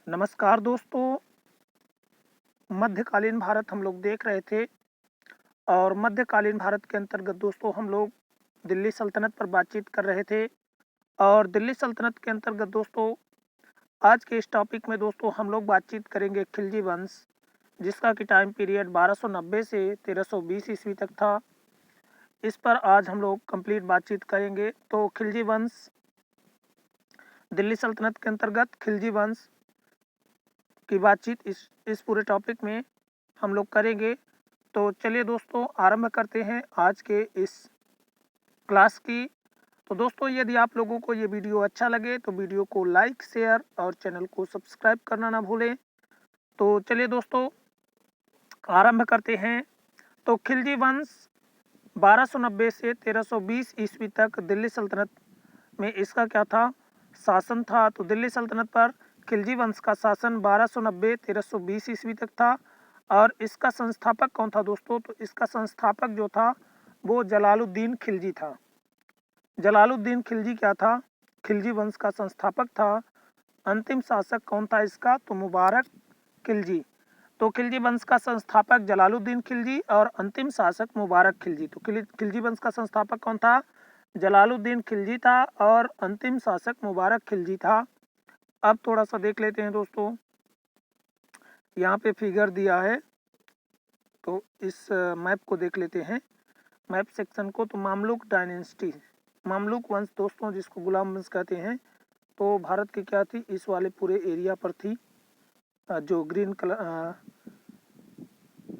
नमस्कार दोस्तों। मध्यकालीन भारत हम लोग देख रहे थे और मध्यकालीन भारत के अंतर्गत दोस्तों हम लोग दिल्ली सल्तनत पर बातचीत कर रहे थे। और दिल्ली सल्तनत के अंतर्गत दोस्तों आज के इस टॉपिक में दोस्तों हम लोग बातचीत करेंगे खिलजी वंश, जिसका कि टाइम पीरियड 1290 से 1320 ईस्वी तक था। इस पर आज हम लोग कंप्लीट बातचीत करेंगे। तो खिलजी वंश, दिल्ली सल्तनत के अंतर्गत खिलजी वंश की बातचीत इस पूरे टॉपिक में हम लोग करेंगे। तो चलिए दोस्तों आरंभ करते हैं आज के इस क्लास की। तो दोस्तों यदि आप लोगों को ये वीडियो अच्छा लगे तो वीडियो को लाइक, शेयर और चैनल को सब्सक्राइब करना ना भूलें। तो चलिए दोस्तों आरंभ करते हैं। तो खिलजी वंश 1290 से 1320 ईस्वी तक दिल्ली सल्तनत में इसका क्या था, शासन था। तो दिल्ली सल्तनत पर खिलजी वंश का शासन 1290-1320 ईस्वी तक था। और इसका संस्थापक कौन था दोस्तों? तो इसका संस्थापक जो था वो जलालुद्दीन खिलजी था। जलालुद्दीन खिलजी क्या था? खिलजी वंश का संस्थापक था। अंतिम शासक कौन था इसका? तो मुबारक खिलजी। तो खिलजी वंश का संस्थापक जलालुद्दीन खिलजी और अंतिम शासक मुबारक खिलजी। तो खिलजी वंश का संस्थापक कौन था? जलालुद्दीन खिलजी था और अंतिम शासक मुबारक खिलजी था। अब थोड़ा सा देख लेते हैं दोस्तों, यहाँ पे फिगर दिया है तो इस मैप को देख लेते हैं, मैप सेक्शन को। तो मामलुक डायनेस्टी, मामलुक वंश दोस्तों जिसको गुलाम वंश कहते हैं, तो भारत की क्या थी, इस वाले पूरे एरिया पर थी। जो ग्रीन कलर,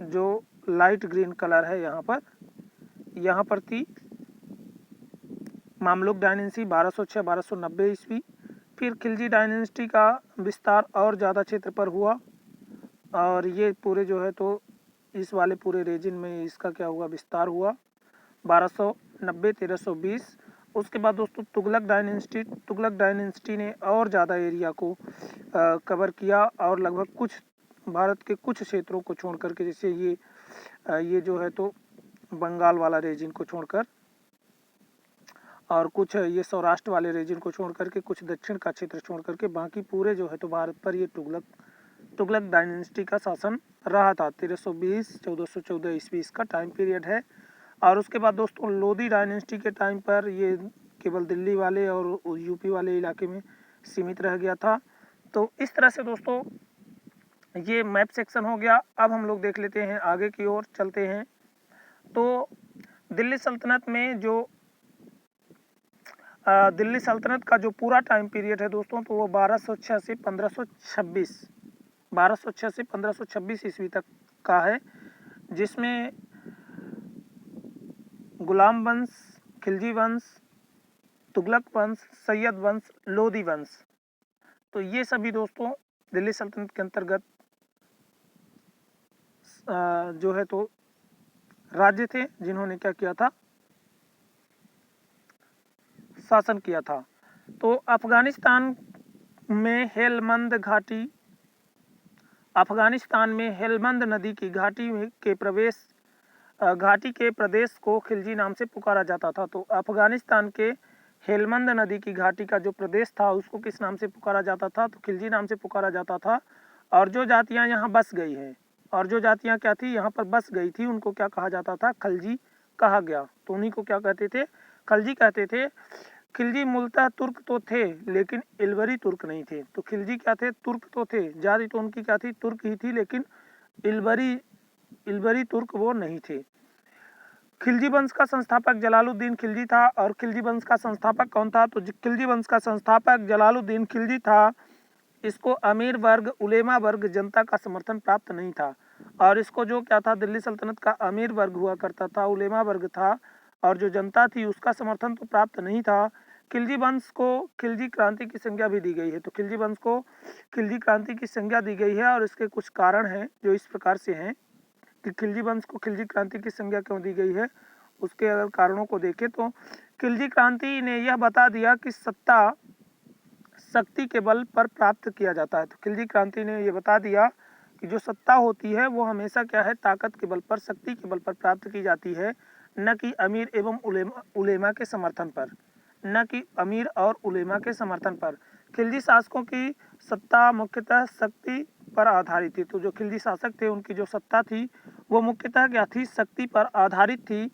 जो लाइट ग्रीन कलर है यहाँ पर थी मामलुक डायनेस्टी 1206-1290 ईस्वी। फिर खिलजी डायनेस्टी का विस्तार और ज़्यादा क्षेत्र पर हुआ और ये पूरे जो है तो इस वाले पूरे रीजन में इसका क्या हुआ, विस्तार हुआ 1290-1320। उसके बाद दोस्तों तुगलक डायनेस्टी ने और ज़्यादा एरिया को कवर किया और लगभग कुछ भारत के कुछ क्षेत्रों को छोड़ करके, जैसे ये जो है तो बंगाल वाला रीजन को छोड़कर और कुछ ये सौराष्ट्र वाले रीजन को छोड़ करके, कुछ दक्षिण का क्षेत्र छोड़ करके, बाकी पूरे जो है तो भारत पर ये तुगलक डायनेस्टी का शासन रहा था। 1320-1414 ईस्वी इसका टाइम पीरियड है। और उसके बाद दोस्तों लोधी डायनेस्टी के टाइम पर ये केवल दिल्ली वाले और यूपी वाले इलाके में सीमित रह गया था। तो इस तरह से दोस्तों ये मैप सेक्शन हो गया। अब हम लोग देख लेते हैं, आगे की ओर चलते हैं। तो दिल्ली सल्तनत में जो दिल्ली सल्तनत का जो पूरा टाइम पीरियड है दोस्तों, तो वो 1206 से 1526 ईस्वी तक का है, जिसमें गुलाम वंश, खिलजी वंश, तुगलक वंश, सैयद वंश, लोधी वंश, तो ये सभी दोस्तों दिल्ली सल्तनत के अंतर्गत जो है तो राज्य थे जिन्होंने क्या किया था, शासन किया था। तो अफगानिस्तान में हेलमंद नदी की घाटी के प्रदेश को खिलजी नाम से पुकारा जाता था। तो अफगानिस्तान के हेलमंद नदी की घाटी का जो प्रदेश था उसको किस नाम से पुकारा जाता था? तो खिलजी नाम से पुकारा जाता था। और जो जातियां यहाँ बस गई हैं, और जो जातियां क्या थी, यहाँ पर बस गई थी, उनको क्या कहा जाता था? खलजी कहा गया। तो उन्हीं को क्या कहते थे? खलजी कहते थे। खिलजी मूलतः तुर्क तो थे लेकिन इल्वरी तुर्क नहीं थे। तो खिलजी क्या थे? तुर्क तो थे, जाति तो उनकी क्या थी? तुर्क ही थी, लेकिन इल्वरी तुर्क वो नहीं थे। खिलजी वंश का संस्थापक जलालुद्दीन खिलजी था। और खिलजी वंश का संस्थापक कौन था? तो खिलजी वंश का संस्थापक जलालुद्दीन खिलजी था। इसको अमीर वर्ग, उलेमा वर्ग, जनता का समर्थन प्राप्त नहीं था। और इसको जो क्या था, दिल्ली सल्तनत का अमीर वर्ग हुआ करता था, उलेमा वर्ग था, और जो जनता थी उसका समर्थन तो प्राप्त नहीं था। खिलजी वंश को खिलजी क्रांति की संज्ञा भी दी गई है। तो खिलजी वंश को खिलजी क्रांति की संज्ञा दी गई है और इसके कुछ कारण हैं जो इस प्रकार से हैं कि खिलजी वंश को खिलजी क्रांति की संज्ञा क्यों दी गई है। उसके अगर कारणों को देखें तो खिलजी क्रांति ने यह बता दिया कि सत्ता शक्ति के बल पर प्राप्त किया जाता है। तो खिलजी क्रांति ने यह बता दिया कि जो सत्ता होती है वो हमेशा क्या है, ताकत के बल पर, शक्ति के बल पर प्राप्त की जाती है, न कि अमीर एवं उलेमा के समर्थन पर, न कि अमीर और उलेमा के समर्थन पर। खिलजी शासकों की सत्ता मुख्यतः शक्ति पर आधारित थी। तो जो खिलजी शासक थे उनकी जो सत्ता थी वो मुख्यतः क्या थी, शक्ति पर आधारित थी।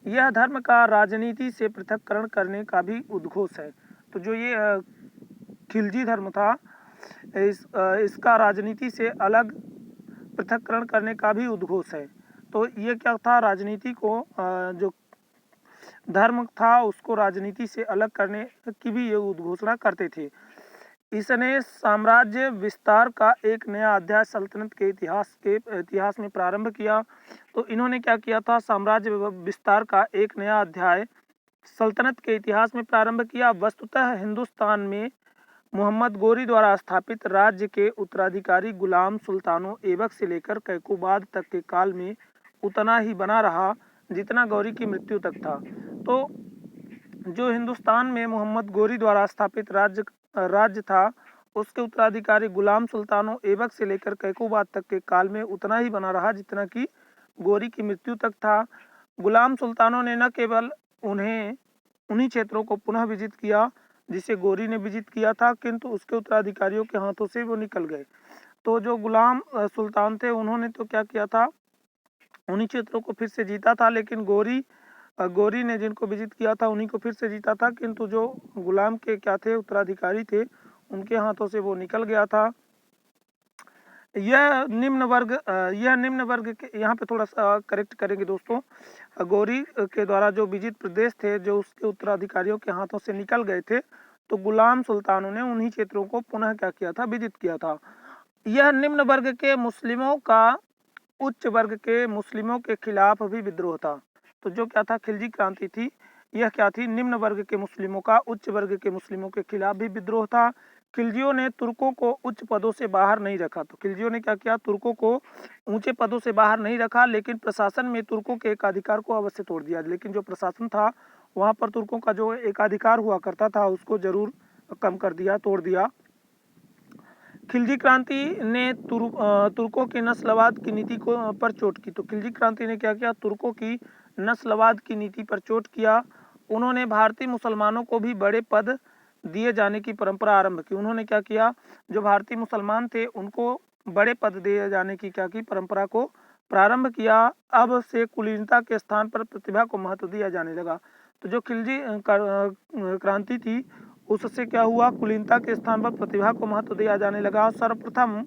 यह धर्म का राजनीति से पृथक्करण करने का भी उद्घोष है। तो जो ये खिलजी धर्म था इसका राजनीति से अलग पृथक्करण करने का भी उद्घोष है। तो ये क्या था, राजनीति को जो धर्म था उसको राजनीति से अलग करने की भी ये उद्घोषणा करते थे। इसने साम्राज्य विस्तार का एक नया अध्याय सल्तनत के इतिहास में प्रारंभ किया। तो इन्होंने क्या किया था, साम्राज्य विस्तार का एक नया अध्याय सल्तनत के इतिहास में प्रारंभ किया। वस्तुतः हिंदुस्तान में मोहम्मद गोरी द्वारा स्थापित राज्य के उत्तराधिकारी गुलाम सुल्तानों ऐबक से लेकर कैकोबाद तक के काल में उतना ही बना रहा जितना गौरी की मृत्यु तक था। तो जो हिंदुस्तान में मोहम्मद गोरी द्वारा स्थापित राज्य था उसके उत्तराधिकारी गुलाम सुल्तानों ऐबक से लेकर कैकोबाद तक के काल में उतना ही बना रहा जितना कि गौरी की मृत्यु तक था। गुलाम सुल्तानों ने न केवल उन्हीं क्षेत्रों को पुनः विजित किया जिसे गौरी ने विजित किया था, किंतु उसके उत्तराधिकारियों के हाथों से वो निकल गए। तो जो गुलाम सुल्तान थे उन्होंने तो क्या किया था, उन्हीं क्षेत्रों को फिर से जीता था, लेकिन गौरी ने जिनको विजित किया था उन्हीं को फिर से जीता था, किंतु जो गुलाम के क्या थे, उत्तराधिकारी थे, उनके हाथों से वो निकल गया था। यह निम्न वर्ग के यहाँ पे थोड़ा सा करेक्ट करेंगे दोस्तों। गौरी के द्वारा जो विजित प्रदेश थे जो उसके उत्तराधिकारियों के हाथों से निकल गए थे, तो गुलाम सुल्तानों ने उन्हीं क्षेत्रों को पुनः क्या किया था, विजित किया था। यह निम्न वर्ग के मुस्लिमों का उच्च वर्ग के मुस्लिमों के खिलाफ भी विद्रोह था। तो जो क्या था, खिलजी क्रांति थी, यह क्या थी, निम्न वर्ग के मुस्लिमों का उच्च वर्ग के मुस्लिमों के खिलाफ भी विद्रोह था। खिलजियों ने तुर्कों को उच्च पदों से बाहर नहीं रखा। तो खिलजियों ने क्या किया, तुर्कों को ऊंचे पदों से बाहर नहीं रखा, लेकिन प्रशासन में तुर्कों के एकाधिकार को अवश्य तोड़ दिया। लेकिन जो प्रशासन था वहां पर तुर्कों का जो एकाधिकार हुआ करता था उसको जरूर कम कर दिया, तोड़ दिया। खिलजी क्रांति ने तुर्कों की नस्लवाद की नीति को पर चोट की। तो खिलजी क्रांति ने क्या किया, तुर्कों की नस्लवाद की नीति पर चोट किया। उन्होंने भारतीय मुसलमानों को भी बड़े पद दिए जाने की परंपरा आरंभ की। उन्होंने क्या किया, जो भारतीय मुसलमान थे उनको बड़े पद दिए जाने की क्या की, परंपरा को प्रारंभ किया। अब से कुलीनता के स्थान पर प्रतिभा को महत्व दिया जाने लगा। तो जो खिलजी क्रांति थी उससे क्या हुआ, कुलीनता के स्थान पर प्रतिभा को महत्व दिया जाने लगा। सर्वप्रथम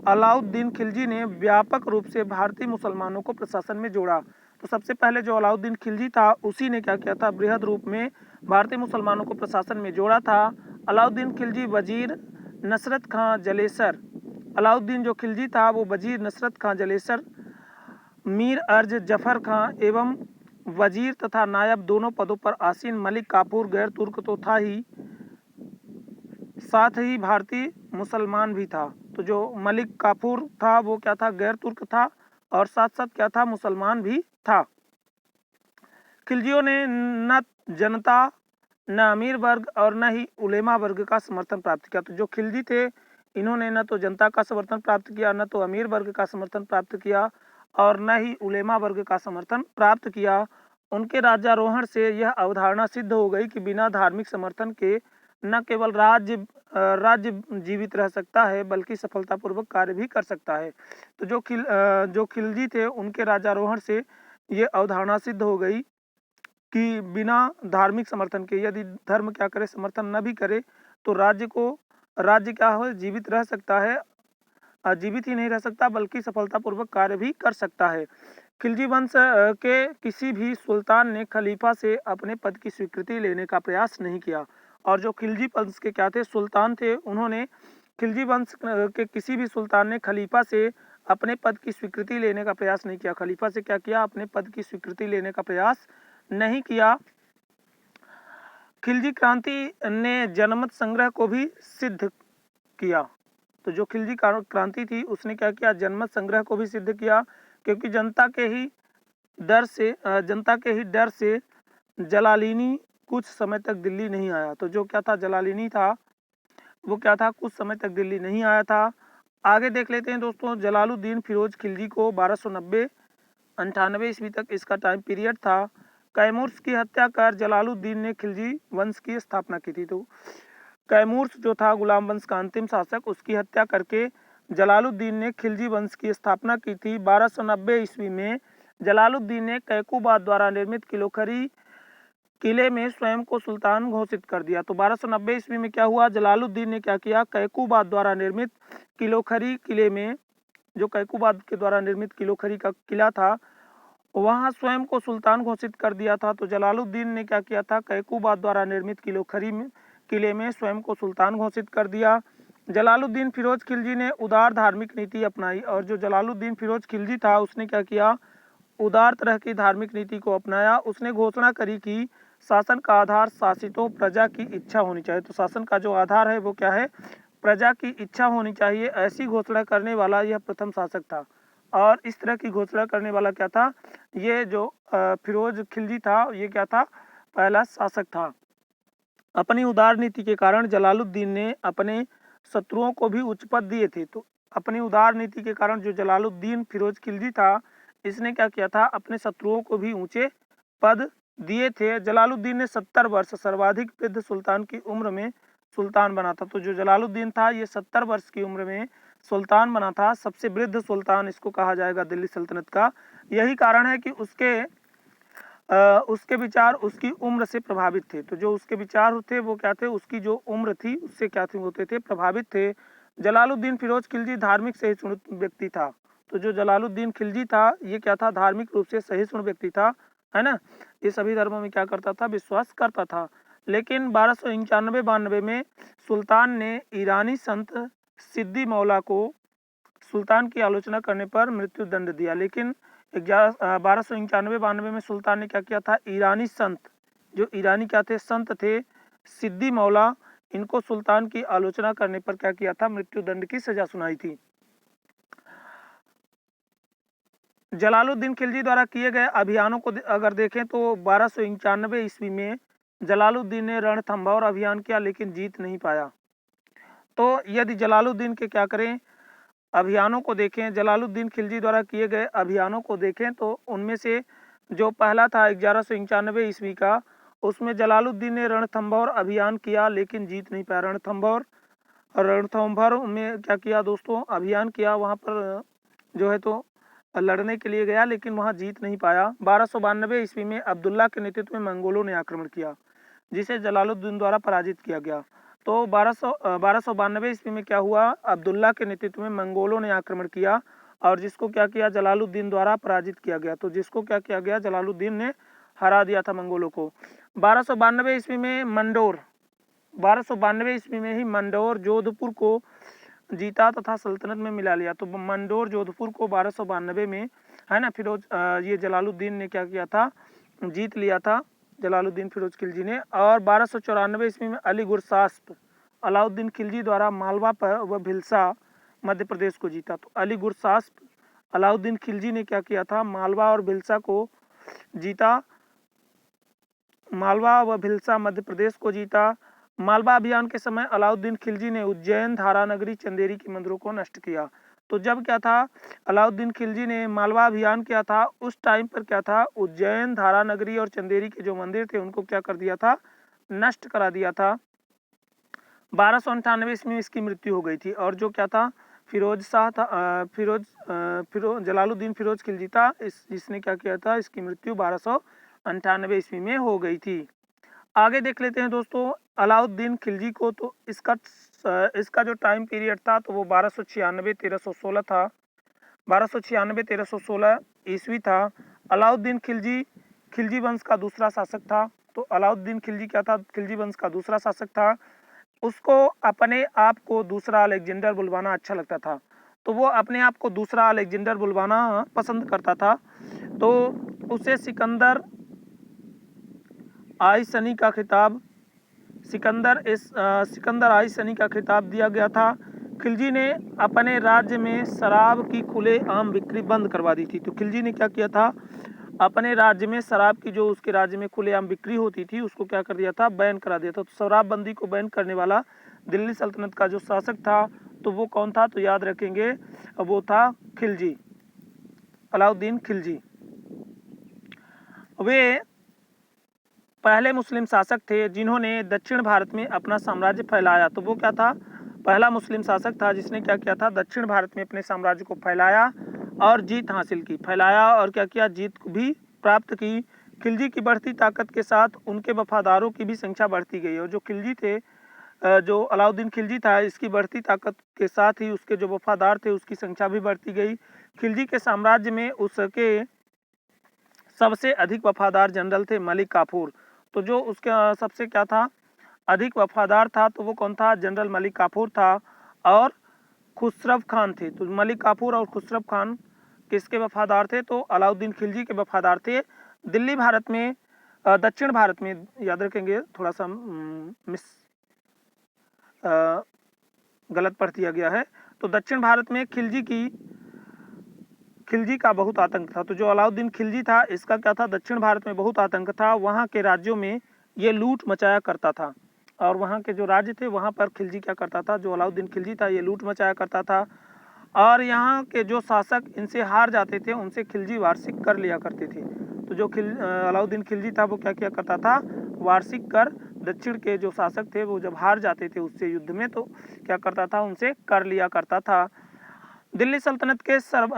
अलाउद्दीन खिलजी ने व्यापक रूप से भारतीय मुसलमानों को प्रशासन में जोड़ा। तो सबसे पहले जो अलाउद्दीन खिलजी था उसी ने क्या किया था, बृहद रूप में भारतीय मुसलमानों को प्रशासन में जोड़ा था। अलाउद्दीन खिलजी वजीर नसरत खां जलेसर, अलाउद्दीन जो खिलजी था वो वजीर नसरत खां जलेसर, मीर अर्ज जफर खां एवं वजीर तथा नायब दोनों पदों पर आसीन मलिक काफूर गैर तुर्क तो था ही, साथ ही भारतीय मुसलमान भी था। तो जो मलिक काफूर था वो क्या था, गैर तुर्क था, और साथ साथ क्या था, मुसलमान भी था। खिलजियों ने न जनता, न अमीर वर्ग और न ही उलेमा वर्ग का समर्थन प्राप्त किया। तो जो खिलजी थे इन्होंने न तो जनता का समर्थन प्राप्त किया, न तो अमीर वर्ग का समर्थन प्राप्त किया, और न ही उलेमा वर्ग का समर्थन प्राप्त किया। उनके राज्यारोहण से यह अवधारणा सिद्ध हो गई कि बिना धार्मिक समर्थन के न केवल राज्य जीवित रह सकता है बल्कि सफलतापूर्वक कार्य भी कर सकता है। तो जो खिलजी थे उनके राज्यारोहण से ये अवधारणा सिद्ध हो गई कि बिना धार्मिक समर्थन के, यदि धर्म क्या करे, समर्थन न भी करे, तो राज्य क्या हो, जीवित रह सकता है, जीवित ही नहीं रह सकता बल्कि सफलतापूर्वक कार्य भी कर सकता है। खिलजी वंश के किसी भी सुल्तान ने खलीफा से अपने पद की स्वीकृति लेने का प्रयास नहीं किया। और जो खिलजी वंश के क्या थे, सुल्तान थे, उन्होंने खिलजी वंश के किसी भी सुल्तान ने खलीफा से अपने पद की स्वीकृति लेने का प्रयास नहीं किया। खलीफा से क्या किया, अपने पद की स्वीकृति लेने का प्रयास नहीं किया। खिलजी क्रांति ने जनमत संग्रह को भी सिद्ध किया। तो जो खिलजी क्रांति थी उसने क्या किया, जनमत संग्रह को भी सिद्ध किया, क्योंकि जनता के ही डर से जलालिनी कुछ समय तक दिल्ली नहीं आया। तो जो क्या था, जलालिनी था वो क्या था, कुछ समय तक दिल्ली नहीं आया था। आगे देख लेते हैं दोस्तों। जलालुद्दीन फिरोज खिलजी को 1290-98 ईस्वी तक इसका टाइम पीरियड था। कैमूर की हत्या कर जलालुद्दीन ने खिलजी वंश की स्थापना की थी। तो कैमूर जो था गुलाम वंश का अंतिम शासक, उसकी हत्या करके जलालुद्दीन ने खिलजी वंश की स्थापना की थी। 1290 ईस्वी में जलालुद्दीन ने कैकूबाद द्वारा निर्मित किलोखरी किले में स्वयं को सुल्तान घोषित कर दिया। तो 1290 ईस्वी में क्या हुआ, जलालुद्दीन ने क्या किया, कैकूबाद द्वारा निर्मित किलोखरी किले में, जो कैकूबाद के द्वारा निर्मित किलोखरी का किला था, वहां स्वयं को सुल्तान घोषित कर दिया था। तो जलालुद्दीन ने क्या किया था, कैकूबाद द्वारा निर्मित किलोखरी किले में स्वयं को सुल्तान घोषित कर दिया। जलालुद्दीन फिरोज खिलजी ने उदार धार्मिक नीति अपनाई, और जो जलालुद्दीन फिरोज खिलजी था उसने क्या किया, उदार तरह की धार्मिक नीति को अपनाया। उसने घोषणा करी कि शासन का आधार शासितों प्रजा की इच्छा होनी चाहिए। तो शासन का जो आधार है वो क्या है, प्रजा की इच्छा होनी चाहिए। ऐसी घोषणा करने वाला यह प्रथम शासक था। और इस तरह की घोषणा करने वाला क्या था, ये जो फिरोज खिलजी था, ये क्या था, पहला शासक था। अपनी उदार नीति के कारण जलालुद्दीन ने अपने शत्रुओं को भी उच्च पद दिए थे। तो अपनी उदार नीति के कारण जो जलालुद्दीन फिरोज खिलजी था, इसने क्या किया था, अपने शत्रुओं को भी ऊंचे पद दिए थे। जलालुद्दीन ने 70 वर्ष सर्वाधिक वृद्ध सुल्तान की उम्र में सुल्तान बना था। तो जो जलालुद्दीन था ये 70 वर्ष की उम्र में सुल्तान बना था। सबसे वृद्ध सुल्तान इसको कहा जाएगा दिल्ली सल्तनत का। यही कारण है कि उसके विचार उसकी उम्र से प्रभावित थे। तो जो उसके विचार थे वो क्या थे, उसकी जो उम्र थी उससे क्या थे, होते थे, प्रभावित थे। जलालुद्दीन फिरोज खिलजी धार्मिक सहिष्णु व्यक्ति था। तो जो जलालुद्दीन खिलजी था ये क्या था, धार्मिक रूप से सहिष्णु व्यक्ति था, है ना। ये सभी धर्मों में क्या करता था, विश्वास करता था। लेकिन 1291-92 में सुल्तान ने ईरानी संत सिद्दी मौला को सुल्तान की आलोचना करने पर मृत्यु दंड दिया। लेकिन 1291-92 में सुल्तान ने क्या किया था, ईरानी संत, जो ईरानी क्या थे, संत थे, सिद्दी मौला, इनको सुल्तान की आलोचना करने पर क्या किया था, मृत्यु दंड की सजा सुनाई थी। जलालुद्दीन खिलजी द्वारा किए गए अभियानों को अगर देखें तो 1291 ईस्वी में जलालुद्दीन ने रणथंभौर अभियान किया, लेकिन जीत नहीं पाया। तो यदि जलालुद्दीन के क्या करें, अभियानों को देखें, जलालुद्दीन खिलजी द्वारा किए गए अभियानों को देखें तो उनमें से जो पहला था 1191 ईस्वी का, उसमें जलालुद्दीन ने रणथंभौर अभियान किया, लेकिन जीत नहीं पाया। रणथंभौर में क्या किया दोस्तों, अभियान किया, वहाँ पर जो है तो लड़ने के लिए गया, लेकिन वहाँ जीत नहीं पाया। 1292 ईस्वी में अब्दुल्ला के नेतृत्व में मंगोलों ने आक्रमण किया, जिसे जलालुद्दीन द्वारा पराजित किया गया। तो 1292 ईस्वी में क्या हुआ, अब्दुल्ला के नेतृत्व में मंगोलों ने आक्रमण किया, और जिसको क्या किया, जलालुद्दीन द्वारा पराजित किया गया। तो जिसको क्या किया गया, जलालुद्दीन ने हरा दिया था मंगोलों को। 1292 ईस्वी में मंडोर, 1292 ईस्वी में ही मंडोर जोधपुर को जीता तथा सल्तनत में मिला लिया। तो मंडोर जोधपुर को 1292 में, है ना, फिरोज ये जलालुद्दीन ने क्या किया था, जीत लिया था, जलालुद्दीन फिरोज खिलजी ने। और 1294 ईस्वी में अली गुरसास्प अलाउद्दीन खिलजी द्वारा मालवा पर व भिलसा मध्य प्रदेश को जीता। तो अली गुरसास्प अलाउद्दीन खिलजी ने क्या किया था, मालवा और भिलसा को जीता, मालवा व भिलसा मध्य प्रदेश को जीता। मालवा अभियान के समय अलाउद्दीन खिलजी ने उज्जैन, धारानगरी, चंदेरी के मंदिरों को नष्ट किया। तो जब क्या था, अलाउद्दीन खिलजी ने मालवा अभियान किया था, उस टाइम पर क्या था, उज्जैन, धारानगरी और चंदेरी के जो मंदिर थे उनको क्या कर दिया था, नष्ट करा दिया था। 1298 ईस्वी में इसकी मृत्यु हो गई थी। और जो क्या था, फिरोज शाह था, जलालुद्दीन फिरोज खिलजी था, इसने क्या किया था, इसकी मृत्यु 1298 ईस्वी में हो गई थी। आगे देख लेते हैं दोस्तों अलाउद्दीन खिलजी को। तो इसका जो टाइम पीरियड था तो वो 1296-1316 था, 1296-1316 ईस्वी था। अलाउद्दीन खिलजी वंश का दूसरा शासक था। तो अलाउद्दीन खिलजी क्या था, खिलजी वंश का दूसरा शासक था। उसको अपने आप को दूसरा अलेक्जेंडर बुलवाना अच्छा लगता था, तो वो अपने आप को दूसरा अलेक्जेंडर बुलवाना पसंद करता था। तो उसे सिकंदर आई सनी का खिताब, सिकंदर आई सनी का खिताब दिया गया था। खिलजी ने अपने राज्य में शराब की खुलेआम बिक्री बंद करवा दी थी। तो खिलजी ने क्या किया था, अपने राज्य में शराब की जो उसके राज्य में खुलेआम बिक्री होती थी उसको क्या कर दिया था, बैन करा दिया था। तो शराबबंदी को बैन करने वाला दिल्ली सल्तनत का जो शासक था तो वो कौन था, तो याद रखेंगे वो था खिलजी, अलाउद्दीन खिलजी। वे पहले मुस्लिम शासक थे जिन्होंने दक्षिण भारत में अपना साम्राज्य फैलाया। तो वो क्या था? पहला मुस्लिम शासक था जिसने क्या किया था? दक्षिण भारत में अपने साम्राज्य को फैलाया और जीत हासिल की। फैलाया और क्या किया? जीत भी प्राप्त की। खिलजी की बढ़ती ताकत के साथ उनके वफादारों की भी संख्या बढ़ती गई और जो खिलजी थे, जो अलाउद्दीन खिलजी था, इसकी बढ़ती ताकत के साथ ही उसके जो वफादार थे उसकी संख्या भी बढ़ती गई। खिलजी के साम्राज्य में उसके सबसे अधिक वफादार जनरल थे मलिक काफूर। तो जो उसका सबसे क्या था? अधिक वफादार था, तो वो कौन था? जनरल मलिक काफूर था। और खुसरव खान थे। तो मलिक काफूर और खुसरव खान किसके वफादार थे? तो अलाउद्दीन खिलजी के वफादार थे। दिल्ली भारत में, दक्षिण भारत में, याद रखेंगे, थोड़ा सा मिस गलत पढ़ दिया गया है। तो दक्षिण भारत में खिलजी का बहुत आतंक था। तो जो अलाउद्दीन खिलजी था, इसका क्या था? दक्षिण भारत में बहुत आतंक था। वहाँ के राज्यों में ये लूट मचाया करता था और वहाँ के जो राज्य थे वहाँ पर खिलजी क्या करता था? जो अलाउद्दीन खिलजी था ये लूट मचाया करता था और यहाँ के जो शासक इनसे हार जाते थे उनसे खिलजी वार्षिक कर लिया करते थे। तो जो अलाउद्दीन खिलजी था वो क्या किया करता था? वार्षिक कर दक्षिण के जो शासक थे वो जब हार जाते थे उससे युद्ध में, तो क्या करता था? उनसे कर लिया करता था। दिल्ली सल्तनत के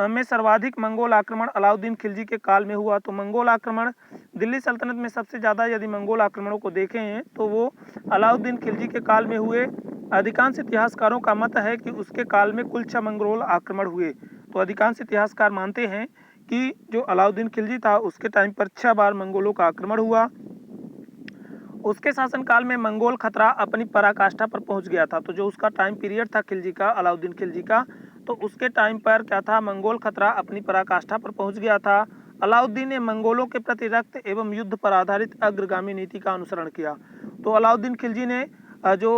में सर्वाधिक मंगोल आक्रमण अलाउद्दीन खिलजी के काल में हुआ। तो मंगोल आक्रमण दिल्ली सल्तनत में सबसे ज़्यादा यदि मंगोल आक्रमणों को देखें तो वो अलाउद्दीन खिलजी के काल में हुए। अधिकांश इतिहासकारों का मत है कि उसके काल में कुल 6 मंगोल आक्रमण हुए। तो अधिकांश इतिहासकार मानते हैं कि जो अलाउद्दीन खिलजी था उसके टाइम पर 6 बार मंगोलों का आक्रमण हुआ। उसके शासनकाल में मंगोल खतरा अपनी पराकाष्ठा पर पहुंच गया था। तो जो उसका टाइम पीरियड था खिलजी का, अलाउद्दीन खिलजी का, तो उसके टाइम पर क्या था? मंगोल खतरा अपनी पराकाष्ठा पर पहुंच गया था। अलाउद्दीन ने मंगोलों के प्रति रक्त एवं युद्ध पर आधारित अग्रगामी नीति का अनुसरण किया। तो अलाउद्दीन खिलजी ने जो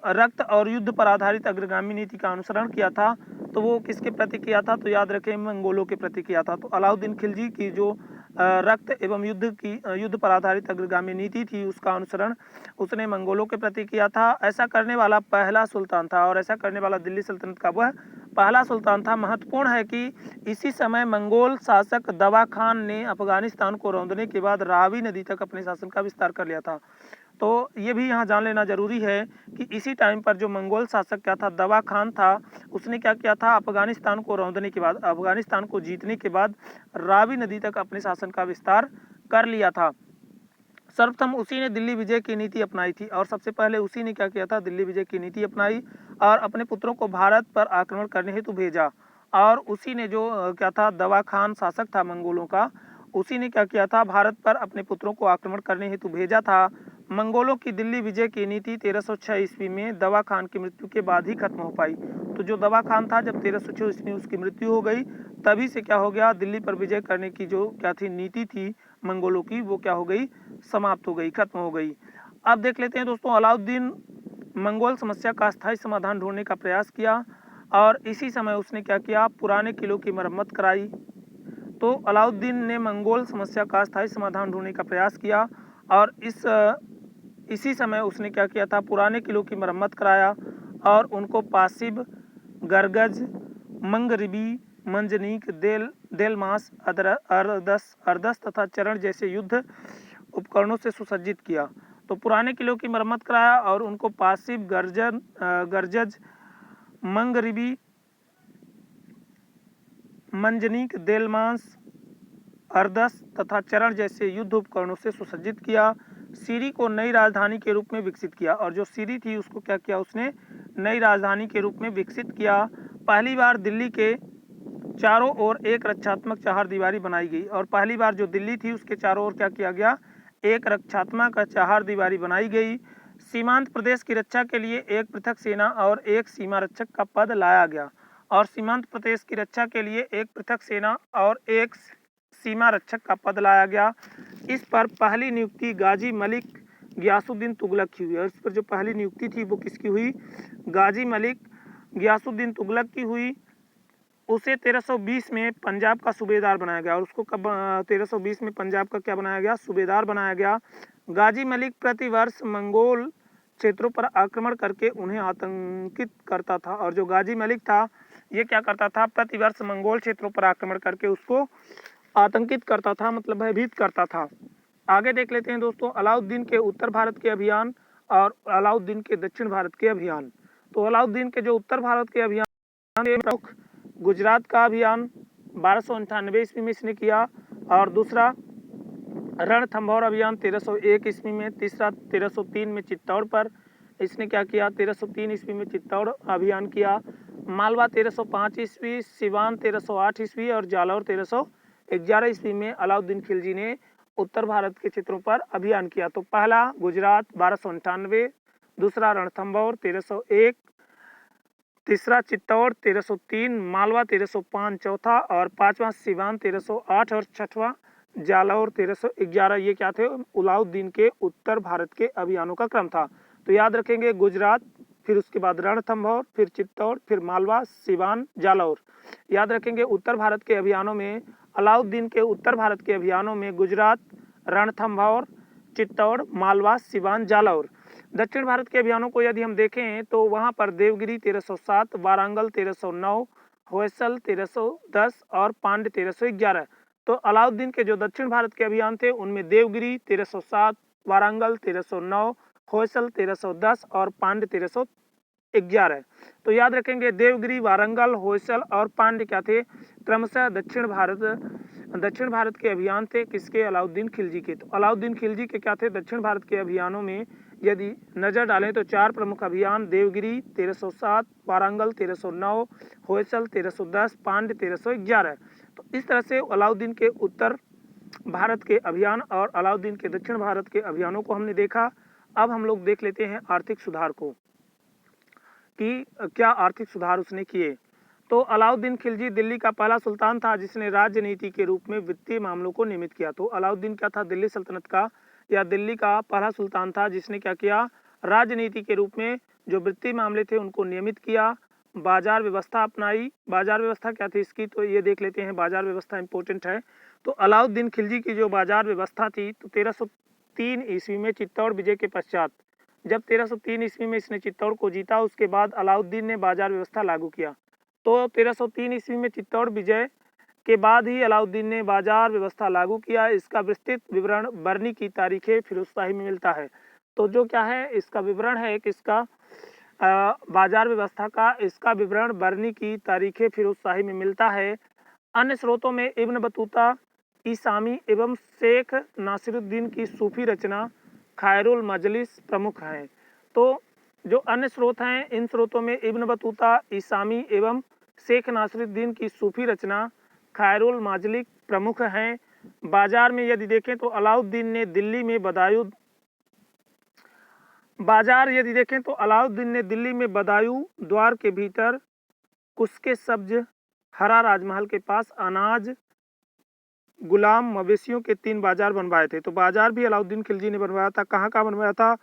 रक्त और युद्ध पर आधारित अग्रगामी नीति का अनुसरण किया था, तो वो किसके प्रति किया था? तो याद रखें, मंगोलों के प्रति किया था। तो अलाउद्दीन खिलजी की जो रक्त एवं युद्ध पर आधारित अग्रगामी नीति थी उसका अनुसरण उसने मंगोलों के प्रति किया था। ऐसा करने वाला पहला सुल्तान था और ऐसा करने वाला दिल्ली सल्तनत का वह पहला सुल्तान था। महत्वपूर्ण है कि इसी समय मंगोल शासक दवा खान ने अफगानिस्तान को रौंदने के बाद रावी नदी तक अपने शासन का विस्तार कर लिया था। तो ये भी यहाँ जान लेना जरूरी है कि इसी टाइम पर जो मंगोल शासक क्या था? दवा खान था। उसने क्या किया था? अफगानिस्तान को रौंदने के बाद, अफगानिस्तान को जीतने के बाद रावी नदी तक अपने शासन का विस्तार कर लिया था। सर्वप्रथम उसी ने दिल्ली विजय की नीति अपनाई थी और सबसे पहले उसी ने क्या किया था? दिल्ली विजय की नीति अपनाई और अपने पुत्रों को भारत पर आक्रमण करने हेतु भेजा। और उसी ने जो क्या था? दवा खान शासक था मंगोलों का, उसी ने क्या किया था? भारत पर अपने पुत्रों को आक्रमण करने हेतु भेजा था। मंगोलों की दिल्ली विजय की नीति 1306 ईस्वी में दवा खान की मृत्यु के बाद ही खत्म हो पाई। तो जो दवा खान था, जब 1306 ईस्वी में उसकी मृत्यु हो गई, तभी से क्या हो गया? दिल्ली पर विजय करने की जो क्या थी? नीति थी मंगोलों की, वो क्या हो गई? समाप्त हो गई, खत्म हो गई। अब देख लेते हैं दोस्तों, अलाउद्दीन मंगोल समस्या का स्थायी समाधान ढूंढने का प्रयास किया और इसी समय उसने क्या किया? पुराने किलों की मरम्मत कराई। तो अलाउद्दीन ने मंगोल समस्या का स्थायी समाधान ढूंढने का प्रयास किया और इसी समय उसने क्या किया था? पुराने किलों की मरम्मत कराया और उनको पासिब, गरगज, मंगरिबी, मंजनीक, देलमास, अरदस तथा चरण जैसे युद्ध उपकरणों से सुसज्जित किया। तो पुराने किलों की मरम्मत कराया और उनको पासिब, गरजज, मंगरिबी, मंजनीक, देलमास, अरदस तथा चरण जैसे युद्ध उपकरणों से सुसज्जित किया। सीरी को नई राजधानी के रूप में विकसित किया और जो सीरी थी उसको क्या किया? उसने नई राजधानी के रूप में विकसित किया। पहली बार दिल्ली के चारों ओर एक रक्षात्मक चहारदीवारी बनाई गई और पहली बार जो दिल्ली थी उसके चारों ओर क्या किया गया? एक रक्षात्मक चहारदीवारी बनाई गई। सीमांत प्रदेश की रक्षा के लिए एक पृथक सेना और एक सीमा रक्षक का पद लाया गया और सीमांत प्रदेश की रक्षा के लिए एक पृथक सेना और एक सीमा रक्षक का पद लाया गया। इस पर पहली नियुक्ति गाजी मलिक गियासुद्दीन तुगलक की हुई और इस पर जो पहली नियुक्ति थी वो किसकी हुई? गाजी मलिक गियासुद्दीन तुगलक की हुई। उसे 1320 में पंजाब का सूबेदार बनाया गया और उसको कब 1320 में पंजाब का क्या बनाया गया? सूबेदार बनाया गया। गाजी मलिक प्रतिवर्ष मंगोल क्षेत्रों पर आक्रमण करके उन्हें आतंकित करता था और जो गाजी मलिक था ये क्या करता था? प्रतिवर्ष मंगोल क्षेत्रों पर आक्रमण करके उसको आतंकित करता था, मतलब भयभीत करता था। आगे देख लेते हैं दोस्तों अलाउद्दीन के उत्तर भारत के अभियान और अलाउद्दीन के दक्षिण भारत के अभियान। तो अलाउद्दीन के जो उत्तर भारत के अभियान प्रमुख गुजरात का अभियान 1298 ईस्वी में इसने किया, और दूसरा रणथंभौर अभियान 1301 ईस्वी में, तीसरा 1303 में चित्तौड़ पर इसने क्या किया, 1303 ईस्वी में चित्तौड़ अभियान किया, मालवा 1305 ईस्वी, सिवान 1308 ईस्वी और जालौर 1311 ईस्वी में अलाउद्दीन खिलजी ने उत्तर भारत के क्षेत्रों पर अभियान किया। तो पहला गुजरात 1298, दूसरा रणथंभौर 1301, तीसरा चित्तौड़ 1303, मालवा 1305 चौथा, और पांचवा सिवान 1308 और छठवां जालौर 1311। ये क्या थे, अलाउद्दीन के उत्तर भारत के अभियानों का क्रम था। तो याद रखेंगे गुजरात, फिर उसके बाद रणथंभौर, फिर चित्तौड़, फिर मालवा, सिवान, जालौर। याद रखेंगे उत्तर भारत के अभियानों में, अलाउद्दीन के उत्तर भारत के अभियानों में गुजरात, रणथंभौर, चित्तौड़, मालवा, सिवान, जालौर। दक्षिण भारत के अभियानों को यदि हम देखें तो वहां पर देवगिरी 1307, वारंगल 1309, होयसल 1310 और पांड्य 1311। तो अलाउद्दीन के जो दक्षिण भारत के अभियान थे उनमें देवगिरी 1307, वारंगल 1309, होयसल 1310 और पांड्य 1311। तो याद रखेंगे देवगिरी, वारंगल, होयसल और पांड्य क्या थे, क्रमशः दक्षिण भारत के अभियान थे किसके, अलाउद्दीन खिलजी के। तो अलाउद्दीन खिलजी के क्या थे, दक्षिण भारत के अभियानों में यदि नजर डालें तो चार प्रमुख अभियान, देवगिरी 1307, वारंगल 1309, होयसल 1310, पांड्य 1311। तो इस तरह से अलाउद्दीन के उत्तर भारत के अभियान और अलाउद्दीन के दक्षिण भारत के अभियानों को हमने देखा। अब हम लोग देख लेते हैं आर्थिक सुधार को कि क्या आर्थिक सुधार उसने किए। तो अलाउद्दीन खिलजी दिल्ली का पहला सुल्तान था जिसने राजनीति के रूप में वित्तीय मामलों को नियमित किया। तो अलाउद्दीन क्या था, दिल्ली सल्तनत का या दिल्ली का पहला सुल्तान था जिसने क्या किया, राजनीति के रूप में जो वित्तीय मामले थे उनको नियमित किया, बाजार व्यवस्था अपनाई। बाजार व्यवस्था क्या थी इसकी, तो ये देख लेते हैं, बाजार व्यवस्था इंपॉर्टेंट है। तो अलाउद्दीन खिलजी की जो बाजार व्यवस्था थी, तो 1303 ईस्वी में चित्तौड़ विजय के पश्चात, जब 1303 ईस्वी में इसने चित्तौड़ को जीता, उसके बाद अलाउद्दीन ने बाजार व्यवस्था लागू किया। तो 1303 ईस्वी में चित्तौड़ विजय के बाद ही अलाउद्दीन ने बाजार व्यवस्था लागू किया। इसका विस्तृत विवरण बरनी की तारीखें फिरोजशाही में मिलता है। तो जो क्या है, इसका विवरण है किसका, बाजार व्यवस्था का, इसका विवरण बरनी की तारीखें फिरोजशाही में मिलता है। अन्य स्रोतों में इब्न बतूता, ईसामी एवं शेख नासिरुद्दीन की सूफी रचना खैरुल मजलिस प्रमुख हैं। तो जो अन्य स्रोत हैं, इन स्रोतों में इब्न बतूता, ईसामी एवं शेख नासिरुद्दीन की सूफी रचना खैरुल मजलिस प्रमुख हैं। बाजार में यदि देखें तो अलाउद्दीन ने दिल्ली में बदायूं द्वार के भीतर कुस्के सब्ज हरा राजमहल के पास अनाज, गुलाम, मवेशियों के 3 बाजार बनवाए थे। तो बाजार भी अलाउद्दीन खिलजी ने बनवाया था। कहाँ बनवाया था,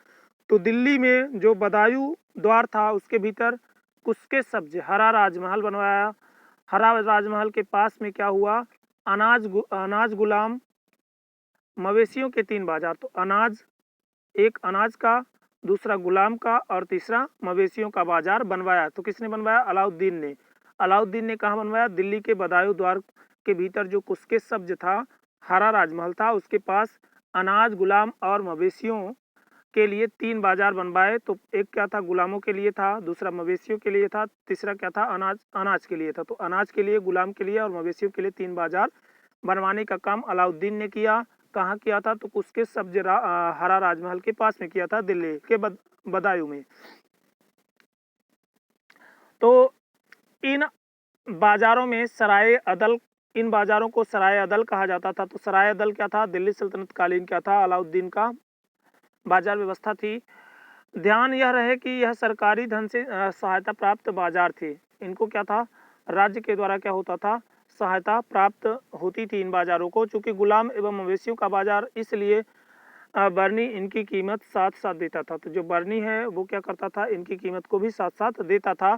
तो दिल्ली में जो बदायूं द्वार था उसके भीतर कुस्के सब्ज हरा राजमहल बनवाया। हरा राजमहल के पास में क्या हुआ, अनाज, गुलाम, मवेशियों के 3 बाजार। तो अनाज, एक अनाज का, दूसरा गुलाम का और तीसरा मवेशियों का बाजार बनवाया। तो किसने बनवाया, अलाउद्दीन ने। अलाउद्दीन ने कहाँ बनवाया, दिल्ली के बदायूं द्वार के भीतर जो कुस्के सब्ज था, हरा राजमहल था, उसके पास अनाज, गुलाम और मवेशियों के लिए 3 बाजार बनवाए। तो एक क्या था, गुलामों के लिए था, दूसरा मवेशियों के लिए था, तीसरा क्या था, अनाज के लिए था। तो अनाज के लिए, गुलाम के लिए और मवेशियों के लिए 3 बाजार बनवाने का काम अलाउद्दीन ने किया। कहाँ किया था, तो उसके सब्ज हरा राजमहल के पास में किया था, दिल्ली के बदायूं में। तो इन बाजारों में इन बाजारों को सराय अदल कहा जाता था। तो सराय अदल क्या था, दिल्ली सल्तनत कालीन क्या था, अलाउद्दीन का बाजार व्यवस्था थी। ध्यान यह रहे कि यह सरकारी धन से सहायता प्राप्त बाजार थे। इनको क्या था, राज्य के द्वारा क्या होता था, सहायता प्राप्त होती थी इन बाजारों को। चूंकि गुलाम एवं मवेशियों का बाजार, इसलिए बरनी इनकी कीमत साथ साथ देता था। तो जो बरनी है वो क्या करता था, इनकी कीमत को भी साथ साथ देता था।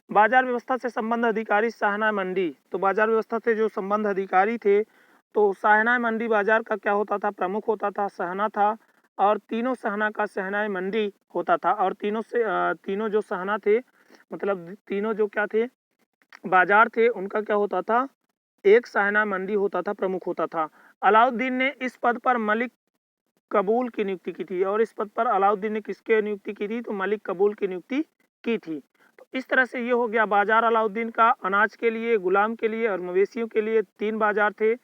बाजार व्यवस्था से संबंध अधिकारी साहना मंडी। तो बाजार व्यवस्था से जो संबंध अधिकारी थे, तो साहना मंडी बाजार का क्या होता था, प्रमुख होता था, सहना था, और तीनों सहना का सहनाई मंडी होता था। और तीनों जो सहना थे, मतलब तीनों जो क्या थे, बाजार थे, उनका क्या होता था, एक सहना मंडी होता था, प्रमुख होता था। अलाउद्दीन ने इस पद पर मलिक कबूल की नियुक्ति की थी। और इस पद पर अलाउद्दीन ने किसकी नियुक्ति की थी? तो मलिक कबूल की नियुक्ति की थी। तो इस तरह से ये हो गया बाजार अलाउद्दीन का। अनाज के लिए, गुलाम के लिए और मवेशियों के लिए 3 बाजार थे,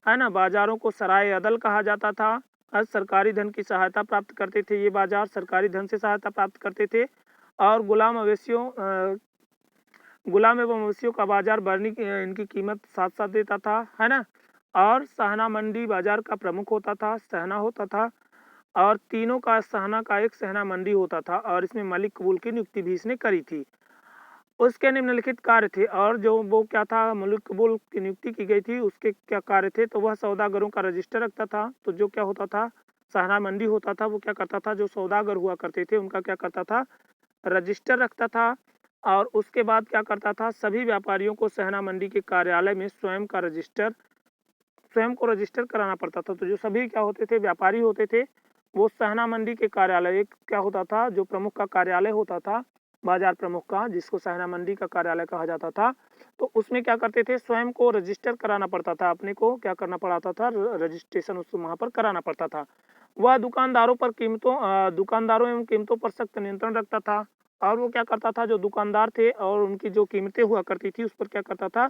है ना। बाजारों को सराय अदल कहा जाता था। सरकारी धन की सहायता प्राप्त करते थे ये बाजार, सरकारी धन से सहायता प्राप्त करते थे। और गुलाम एवं मवेशियों का बाजार बढ़ने की इनकी कीमत साथ साथ देता था, है ना। और सहना मंडी बाजार का प्रमुख होता था, सहना होता था। और तीनों का सहना का एक सहना मंडी होता था और इसमें मलिक कबूल की नियुक्ति भी इसने करी थी। उसके निम्नलिखित कार्य थे। और जो वो क्या था, मलिक कबूल की नियुक्ति की गई थी, उसके क्या कार्य थे? तो वह सौदागरों का रजिस्टर रखता था। तो जो क्या होता था, सहना मंडी होता था, वो क्या करता था, जो सौदागर हुआ करते थे उनका क्या करता था, रजिस्टर रखता था। और उसके बाद क्या करता था, सभी व्यापारियों को सहना मंडी के कार्यालय में स्वयं को रजिस्टर कराना पड़ता था। तो जो सभी क्या होते थे, व्यापारी होते थे, वो सहना मंडी के कार्यालय, एक क्या होता था, जो प्रमुख का कार्यालय होता था, बाजार प्रमुख का, जिसको सहना मंडी का कार्यालय कहा जाता था, तो उसमें क्या करते थे, स्वयं को रजिस्टर कराना पड़ता था। अपने को क्या करना पड़ता था, रजिस्ट्रेशन उसको वहाँ पर कराना पड़ता था। वह दुकानदारों एवं कीमतों पर सख्त नियंत्रण रखता था। और वो क्या करता था, जो दुकानदार थे और उनकी जो कीमतें हुआ करती थी उस पर क्या करता था,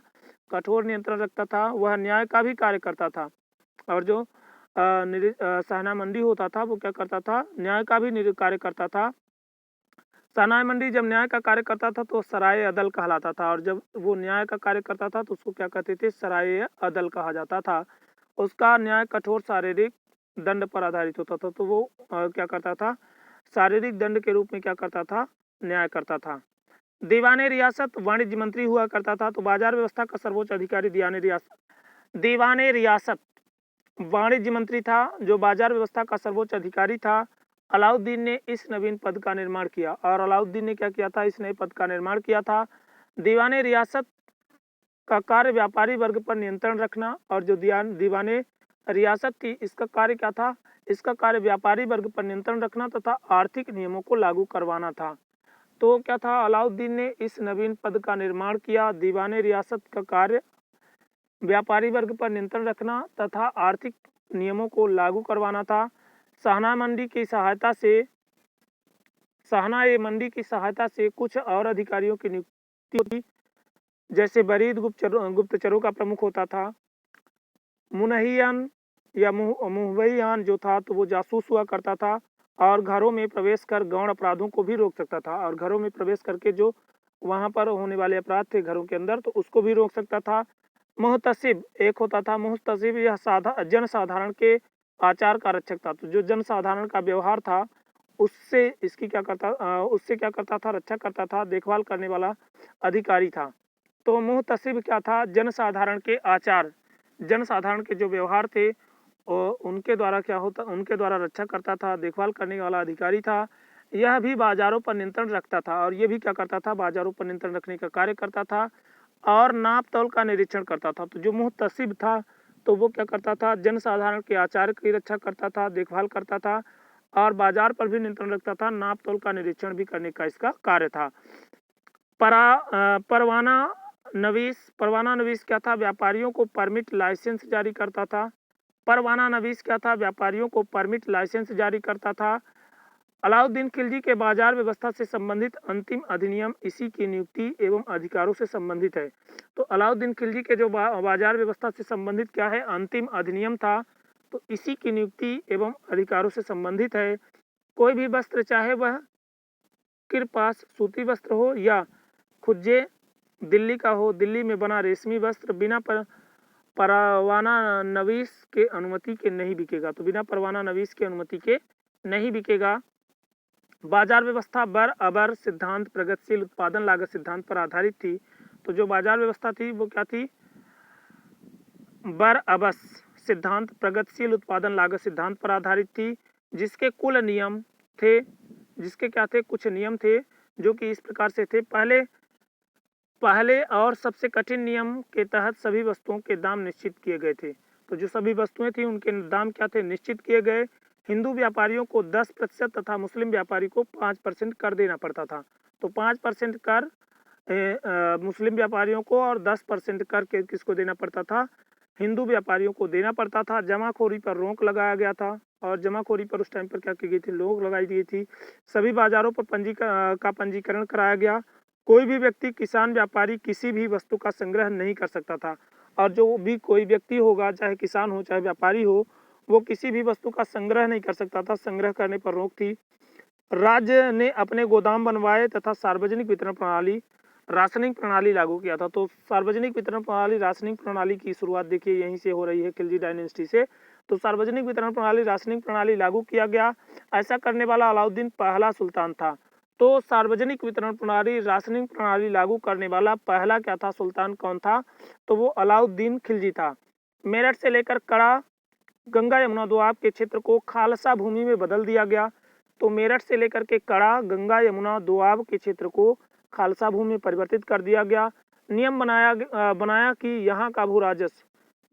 कठोर नियंत्रण रखता था। वह न्याय का भी कार्य करता था। और जो सहना मंडी होता था, वो क्या करता था, न्याय का भी कार्य करता था। सहना मंडी जब न्याय का कार्य करता था तो सराय अदल कहलाता था। और जब वो न्याय का कार्य करता था तो उसको क्या कहते थे, सराय अदल कहा जाता था। उसका न्याय कठोर शारीरिक दंड पर आधारित होता था। तो वो क्या करता था, शारीरिक दंड के रूप में क्या करता था, न्याय करता था। दीवाने रियासत वाणिज्य मंत्री हुआ करता था। तो बाजार व्यवस्था का सर्वोच्च अधिकारी दीवाने रियासत वाणिज्य मंत्री था, जो बाजार व्यवस्था का सर्वोच्च अधिकारी था। अलाउद्दीन ने इस नवीन पद का निर्माण किया। और अलाउद्दीन ने क्या किया था, इस नए पद का निर्माण किया था। दीवाने रियासत का कार्य व्यापारी वर्ग पर नियंत्रण रखना। और जो दीवाने रियासत थी, इसका कार्य क्या था, इसका कार्य व्यापारी वर्ग पर नियंत्रण रखना तथा आर्थिक नियमों को लागू करवाना था। तो क्या था, अलाउद्दीन ने इस नवीन पद का निर्माण किया। दीवाने रियासत का कार्य व्यापारी वर्ग पर नियंत्रण रखना तथा आर्थिक नियमों को लागू करवाना था। सहना मंडी की सहायता से कुछ और अधिकारियों की नियुक्ति होती, जैसे बरीद गुप्तचरों का प्रमुख होता था। मुनहियान या मुहवैयान जो था, तो वो जासूस हुआ करता था और घरों में प्रवेश कर गौण अपराधों को भी रोक सकता था। और घरों में प्रवेश करके जो वहाँ पर होने वाले अपराध थे घरों के अंदर, तो उसको भी रोक सकता था। मुहतसिब एक होता था, मुहतसिब यह जनसाधारण के आचार का रक्षक था। तो जो जनसाधारण का व्यवहार था उससे उससे क्या करता था, रक्षा करता था, देखभाल करने वाला अधिकारी था। तो मुहतसिब क्या था, जनसाधारण के जो व्यवहार थे और उनके द्वारा रक्षा करता था, देखभाल करने वाला अधिकारी था। यह भी बाजारों पर नियंत्रण रखता था। और ये भी क्या करता था, बाजारों पर नियंत्रण रखने का कार्य करता था और नाप तौल का निरीक्षण करता था। तो जो मुहतसिब था, तो वो क्या करता था, जनसाधारण के आचार की रक्षा करता था, देखभाल करता था और बाजार पर भी नियंत्रण रखता था, नाप तौल का निरीक्षण भी करने का इसका कार्य था। परवाना नवीस क्या था, व्यापारियों को परमिट लाइसेंस जारी करता था। परवाना नवीस क्या था, व्यापारियों को परमिट लाइसेंस जारी करता था। अलाउद्दीन खिलजी के बाजार व्यवस्था से संबंधित अंतिम अधिनियम इसी की नियुक्ति एवं अधिकारों से संबंधित है। तो अलाउद्दीन खिलजी के जो बाजार व्यवस्था से संबंधित क्या है, अंतिम अधिनियम था, तो इसी की नियुक्ति एवं अधिकारों से संबंधित है। कोई भी वस्त्र, चाहे वह किरपास सूती वस्त्र हो या खुज्जे दिल्ली का हो, दिल्ली में बना रेशमी वस्त्र बिना परवाना नवीस के अनुमति के नहीं बिकेगा। तो बिना परवाना नवीस के अनुमति के नहीं बिकेगा। बाजार व्यवस्था बर अबर सिद्धांत प्रगतिशील उत्पादन लागत सिद्धांत पर आधारित थी। तो जो बाजार व्यवस्था थी वो क्या थी, बर अबस सिद्धांत प्रगतिशील उत्पादन लागत सिद्धांत पर आधारित थी। जिसके कुछ नियम थे जो कि इस प्रकार से थे। पहले और सबसे कठिन नियम के तहत सभी वस्तुओं के दाम निश्चित किए गए थे। तो जो सभी वस्तुएं थी उनके दाम क्या थे, निश्चित किए गए। हिंदू व्यापारियों को 10% तथा मुस्लिम व्यापारी को 5% कर देना पड़ता था। तो 5% कर मुस्लिम व्यापारियों को और 10% कर किसको देना पड़ता था, हिंदू व्यापारियों को देना पड़ता था। जमाखोरी पर रोक लगाया गया था और जमाखोरी पर उस टाइम पर क्या की गई थी, रोक लगाई गई थी। सभी बाजारों पर पंजीकरण कराया गया। कोई भी व्यक्ति, किसान, व्यापारी किसी भी वस्तु का संग्रह नहीं कर सकता था और जो भी कोई व्यक्ति होगा, चाहे किसान हो चाहे व्यापारी हो, वो किसी भी वस्तु का संग्रह नहीं कर सकता था। संग्रह करने पर रोक थी। राज्य ने अपने गोदाम बनवाए तथा सार्वजनिक वितरण प्रणाली, राशनिंग प्रणाली लागू किया था। तो सार्वजनिक वितरण प्रणाली, राशनिंग प्रणाली की शुरुआत देखिए यहीं से हो रही है, खिलजी डायनेस्टी से। तो सार्वजनिक वितरण प्रणाली, राशनिंग प्रणाली लागू किया गया। ऐसा करने वाला अलाउद्दीन पहला सुल्तान था। तो सार्वजनिक वितरण प्रणाली, राशनिंग प्रणाली लागू करने वाला पहला क्या था, सुल्तान कौन था? तो वो अलाउद्दीन खिलजी था। मेरठ से लेकर कड़ा, गंगा यमुना दोआब के क्षेत्र को खालसा भूमि में बदल दिया गया। तो मेरठ से लेकर के कड़ा, गंगा यमुना दोआब के क्षेत्र को खालसा भूमि में परिवर्तित कर दिया गया। नियम बनाया कि यहाँ का भू राजस्व,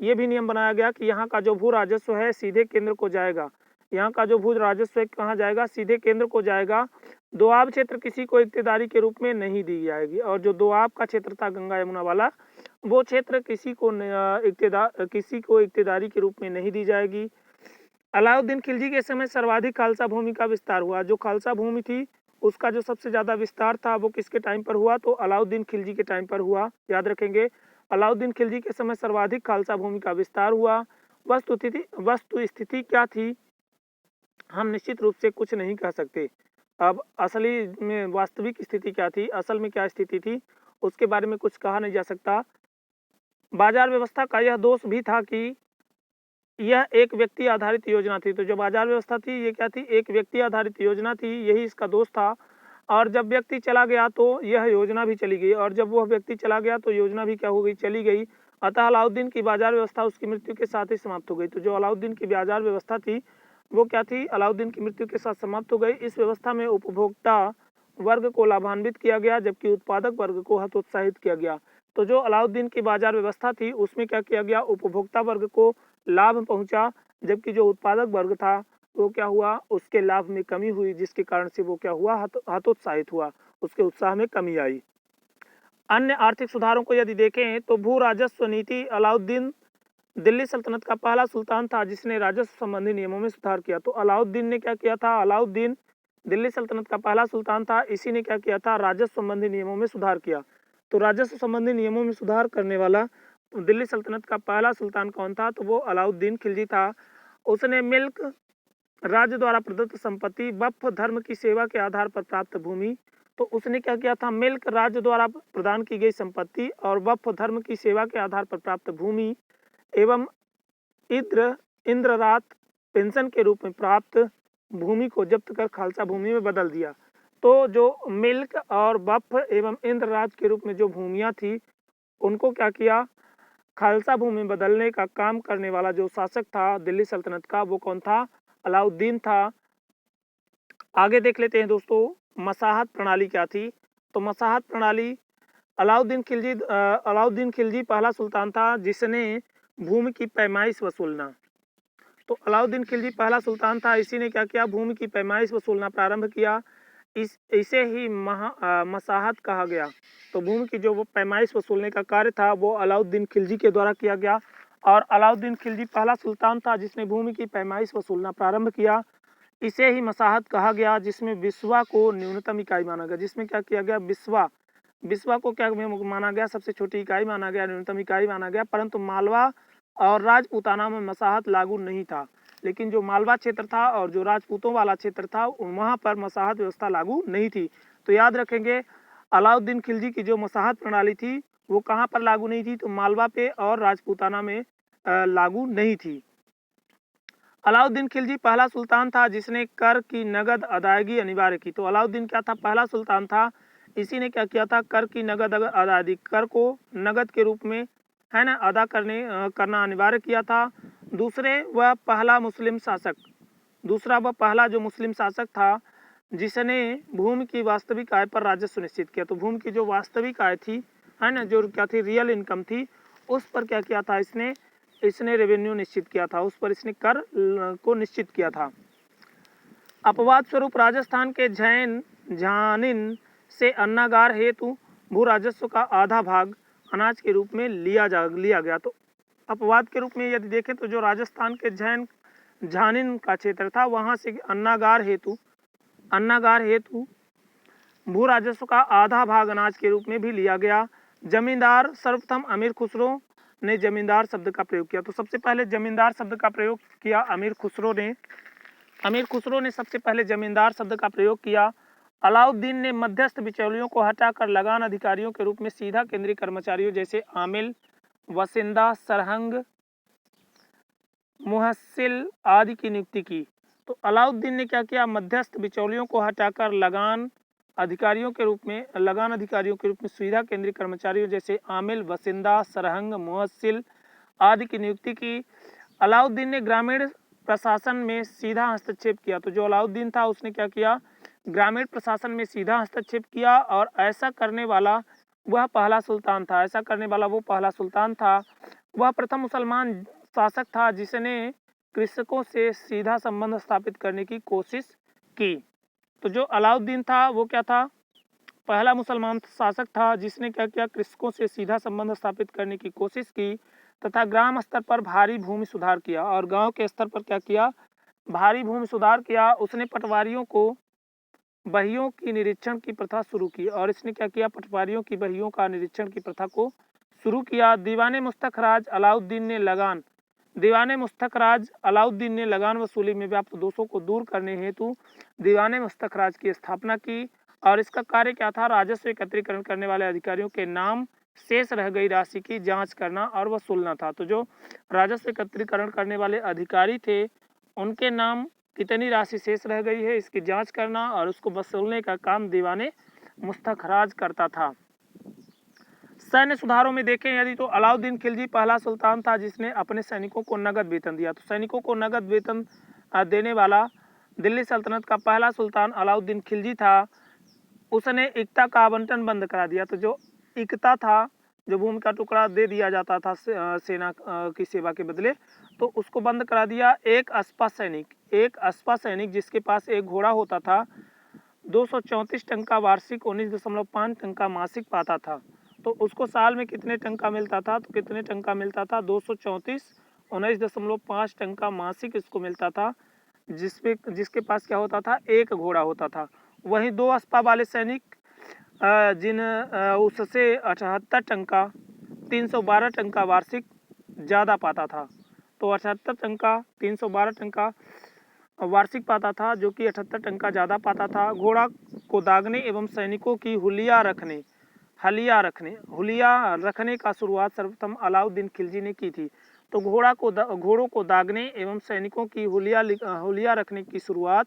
ये भी नियम बनाया गया कि यहाँ का जो भू राजस्व है सीधे केंद्र को जाएगा। यहाँ का जो भू राजस्व है कहाँ जाएगा? सीधे केंद्र को जाएगा। दोआब क्षेत्र किसी को इक्तेदारी के रूप में नहीं दी जाएगी और जो दोआब का क्षेत्र था गंगा यमुना वाला, वो क्षेत्र किसी को इक्तेदारी के रूप में नहीं दी जाएगी। अलाउद्दीन खिलजी के समय सर्वाधिक खालसा भूमि का विस्तार हुआ। जो खालसा भूमि थी उसका जो सबसे ज़्यादा विस्तार था वो किसके टाइम पर हुआ? तो अलाउद्दीन खिलजी के टाइम पर हुआ। याद रखेंगे, अलाउद्दीन खिलजी के समय सर्वाधिक खालसा भूमि का विस्तार हुआ। वस्तु स्थिति क्या थी, हम निश्चित रूप से कुछ नहीं कह सकते। अब असली में वास्तविक स्थिति क्या थी, असल में क्या स्थिति थी, उसके बारे में कुछ कहा नहीं जा सकता। बाजार व्यवस्था का यह दोष भी था कि यह एक व्यक्ति आधारित योजना थी। तो जो बाजार व्यवस्था थी ये क्या थी? एक व्यक्ति आधारित योजना थी, यही इसका दोष था। और जब व्यक्ति चला गया तो यह योजना भी चली गई और जब वह व्यक्ति चला गया तो योजना भी क्या हो गई? चली गई। अतः अलाउद्दीन की बाजार व्यवस्था उसकी मृत्यु के साथ ही समाप्त हो गई। तो जो अलाउद्दीन की बाजार व्यवस्था थी वो क्या थी? अलाउद्दीन की मृत्यु के साथ समाप्त हो गई। इस व्यवस्था में उपभोक्ता वर्ग को लाभान्वित किया गया जबकि उत्पादक वर्ग को हतोत्साहित किया गया। तो जो अलाउद्दीन की बाजार व्यवस्था थी उसमें क्या किया गया? उपभोक्ता वर्ग को लाभ पहुंचा जबकि जो उत्पादक वर्ग था वो क्या हुआ? उसके लाभ में कमी हुई, जिसके कारण से वो क्या हुआ? हतोत्साहित हुआ, उसके उत्साह में कमी आई। अन्य आर्थिक सुधारों को यदि देखें तो भू राजस्व नीति, अलाउद्दीन दिल्ली सल्तनत का पहला सुल्तान था जिसने राजस्व संबंधी नियमों में सुधार किया। तो अलाउद्दीन ने क्या किया था? अलाउद्दीन दिल्ली सल्तनत का पहला सुल्तान था, इसी ने क्या किया था? राजस्व संबंधी नियमों में सुधार किया। तो राजस्व संबंधी नियमों में सुधार करने वाला दिल्ली सल्तनत का पहला सुल्तान कौन था? तो वो अलाउद्दीन खिलजी था। उसने मिल्क, राज्य द्वारा प्रदत्त संपत्ति, वक्फ, धर्म की सेवा के आधार पर प्राप्त भूमि, तो उसने क्या किया था? मिल्क, राज्य द्वारा प्रदान की गई संपत्ति और वक्फ, धर्म की सेवा के आधार पर प्राप्त भूमि एवं इंद्ररात पेंशन के रूप में प्राप्त भूमि को जब्त कर खालसा भूमि में बदल दिया। तो जो मिल्क और वक्फ एवं इंद्रराज के रूप में जो भूमियां थी उनको क्या किया? खालसा भूमि बदलने का काम करने वाला जो शासक था दिल्ली सल्तनत का, वो कौन था? अलाउद्दीन था। आगे देख लेते हैं दोस्तों, मसाहत प्रणाली क्या थी। तो मसाहत प्रणाली, अलाउद्दीन खिलजी पहला सुल्तान था जिसने भूमि की पैमाइश वसूलना। तो अलाउद्दीन खिलजी पहला सुल्तान था, इसी ने क्या किया? भूमि की पैमाइश वसूलना प्रारंभ किया। इसे ही मसाहत कहा गया। तो भूमि की जो वो पैमाइश वसूलने का कार्य था वो अलाउद्दीन खिलजी के द्वारा किया गया और अलाउद्दीन खिलजी पहला सुल्तान था जिसने भूमि की पैमाइश वसूलना प्रारंभ किया। इसे ही मसाहत कहा गया जिसमें बिस्वा को न्यूनतम इकाई माना गया। जिसमें क्या किया गया? बिस्वा को क्या माना गया? सबसे छोटी इकाई माना गया, न्यूनतम इकाई माना गया। परंतु मालवा और राजपूताना में मसाहत लागू नहीं था, लेकिन जो मालवा क्षेत्र था और जो राजपूतों वाला क्षेत्र था वहाँ पर मसाहत व्यवस्था लागू नहीं थी। तो याद रखेंगे, अलाउद्दीन खिलजी की जो मसाहत प्रणाली थी वो कहाँ पर लागू नहीं थी? तो मालवा पे और राजपूताना में लागू नहीं थी। अलाउद्दीन खिलजी पहला सुल्तान था जिसने कर की नगद अदायगी अनिवार्य की। तो अलाउद्दीन क्या था? पहला सुल्तान था, इसी ने क्या किया था? कर की नगद अदायगी, कर को नगद के रूप में है ना अदा करना अनिवार्य किया था। दूसरा वह पहला जो मुस्लिम शासक था जिसने भूमि की वास्तविक आय पर राजस्व सुनिश्चित किया। तो भूमि की जो वास्तविक आय थी है ना, जो क्या थी? रियल इनकम थी, उस पर क्या किया था? इसने रेवेन्यू निश्चित किया था, उस पर इसने कर को निश्चित किया था। अपवाद स्वरूप राजस्थान के झानिन से अन्नागार हेतु भू राजस्व का आधा भाग अनाज के रूप में लिया गया। तो अपवाद के रूप में यदि देखें तो जो राजस्थान के झानिन का क्षेत्र था वहां से अन्नागार हेतु भू राजस्व का आधा भाग अनाज के रूप में भी लिया गया। जमींदार सर्वप्रथम अमीर खुसरो ने जमींदार शब्द का प्रयोग किया। तो सबसे पहले जमींदार शब्द का प्रयोग किया अमीर खुसरो ने सबसे पहले जमींदार शब्द का प्रयोग किया। अलाउद्दीन ने मध्यस्थ बिचौलियों को हटाकर लगान अधिकारियों के रूप में सीधा केंद्रीय कर्मचारियों जैसे आमिल, वसिंदा, सरहंग, मुहस्सिल आदि की नियुक्ति की। तो अलाउद्दीन ने क्या किया, मध्यस्थ बिचौलियों को हटाकर लगान अधिकारियों के रूप में सीधा केंद्रीय कर्मचारियों जैसे आमिल, वसिंदा, सरहंग, मुहस्सिल आदि की नियुक्ति की। अलाउद्दीन ने ग्रामीण प्रशासन में सीधा हस्तक्षेप किया। तो जो अलाउद्दीन था उसने क्या किया, ग्रामीण प्रशासन में सीधा हस्तक्षेप किया और ऐसा करने वाला वो पहला सुल्तान था। वह प्रथम मुसलमान शासक था जिसने कृषकों से सीधा संबंध स्थापित करने की कोशिश की। तो जो अलाउद्दीन था वो क्या था, पहला मुसलमान शासक था जिसने क्या किया, कृषकों से सीधा संबंध स्थापित करने की कोशिश की तथा ग्राम स्तर पर भारी भूमि सुधार किया। और गांव के स्तर पर क्या किया, भारी भूमि सुधार किया। उसने पटवारियों को बहियों की निरीक्षण की प्रथा शुरू की और इसने क्या किया, पटवारियों की बहियों का निरीक्षण की प्रथा को शुरू किया। दीवाने मुस्तखराज अलाउद्दीन ने लगान वसूली में व्याप्त दोषों को दूर करने हेतु दीवाने मुस्तखराज की स्थापना की। और इसका कार्य क्या था, राजस्व एकत्रीकरण करने वाले अधिकारियों के नाम शेष रह गई राशि की जांच करना और वसूलना था। तो जो राजस्व एकत्रीकरण करने वाले अधिकारी थे उनके नाम कितनी राशि शेष रह गई है इसकी जांच करना और उसको वसूलने का काम दीवाने मुस्तखराज करता था। सैन्य सुधारों में देखें यदि तो अलाउद्दीन खिलजी पहला सुल्तान था जिसने अपने सैनिकों को नगद वेतन दिया। तो सैनिकों को नगद वेतन देने वाला दिल्ली सल्तनत का पहला सुल्तान अलाउद्दीन खिलजी था। उसने इक्ता का आवंटन बंद करा दिया। तो जो इक्ता था, जो भूमि का टुकड़ा दे दिया जाता था सेना की सेवा के बदले, तो उसको बंद करा दिया। एक अस्पा सैनिक जिसके पास एक घोड़ा होता था 234 टन का वार्षिक 19.5 टन का मासिक पाता था। तो उसको साल में कितने टन का मिलता था, तो कितने टन का मिलता था, 234 19.5 टन का मासिक इसको मिलता था, जिसके पास क्या होता था, एक घोड़ा होता था। वहीं 2 अस्पा वाले सैनिक उससे 78 टन का 312 टन का वार्षिक ज़्यादा पाता था। तो 78 टन का 312 टन का वार्षिक पाता था, जो कि 78 टन का ज़्यादा पाता था। घोड़ा को दागने एवं सैनिकों की हुलिया रखने का शुरुआत सर्वप्रथम अलाउद्दीन खिलजी ने की थी। तो घोड़ों को दागने एवं सैनिकों की हुलिया रखने की शुरुआत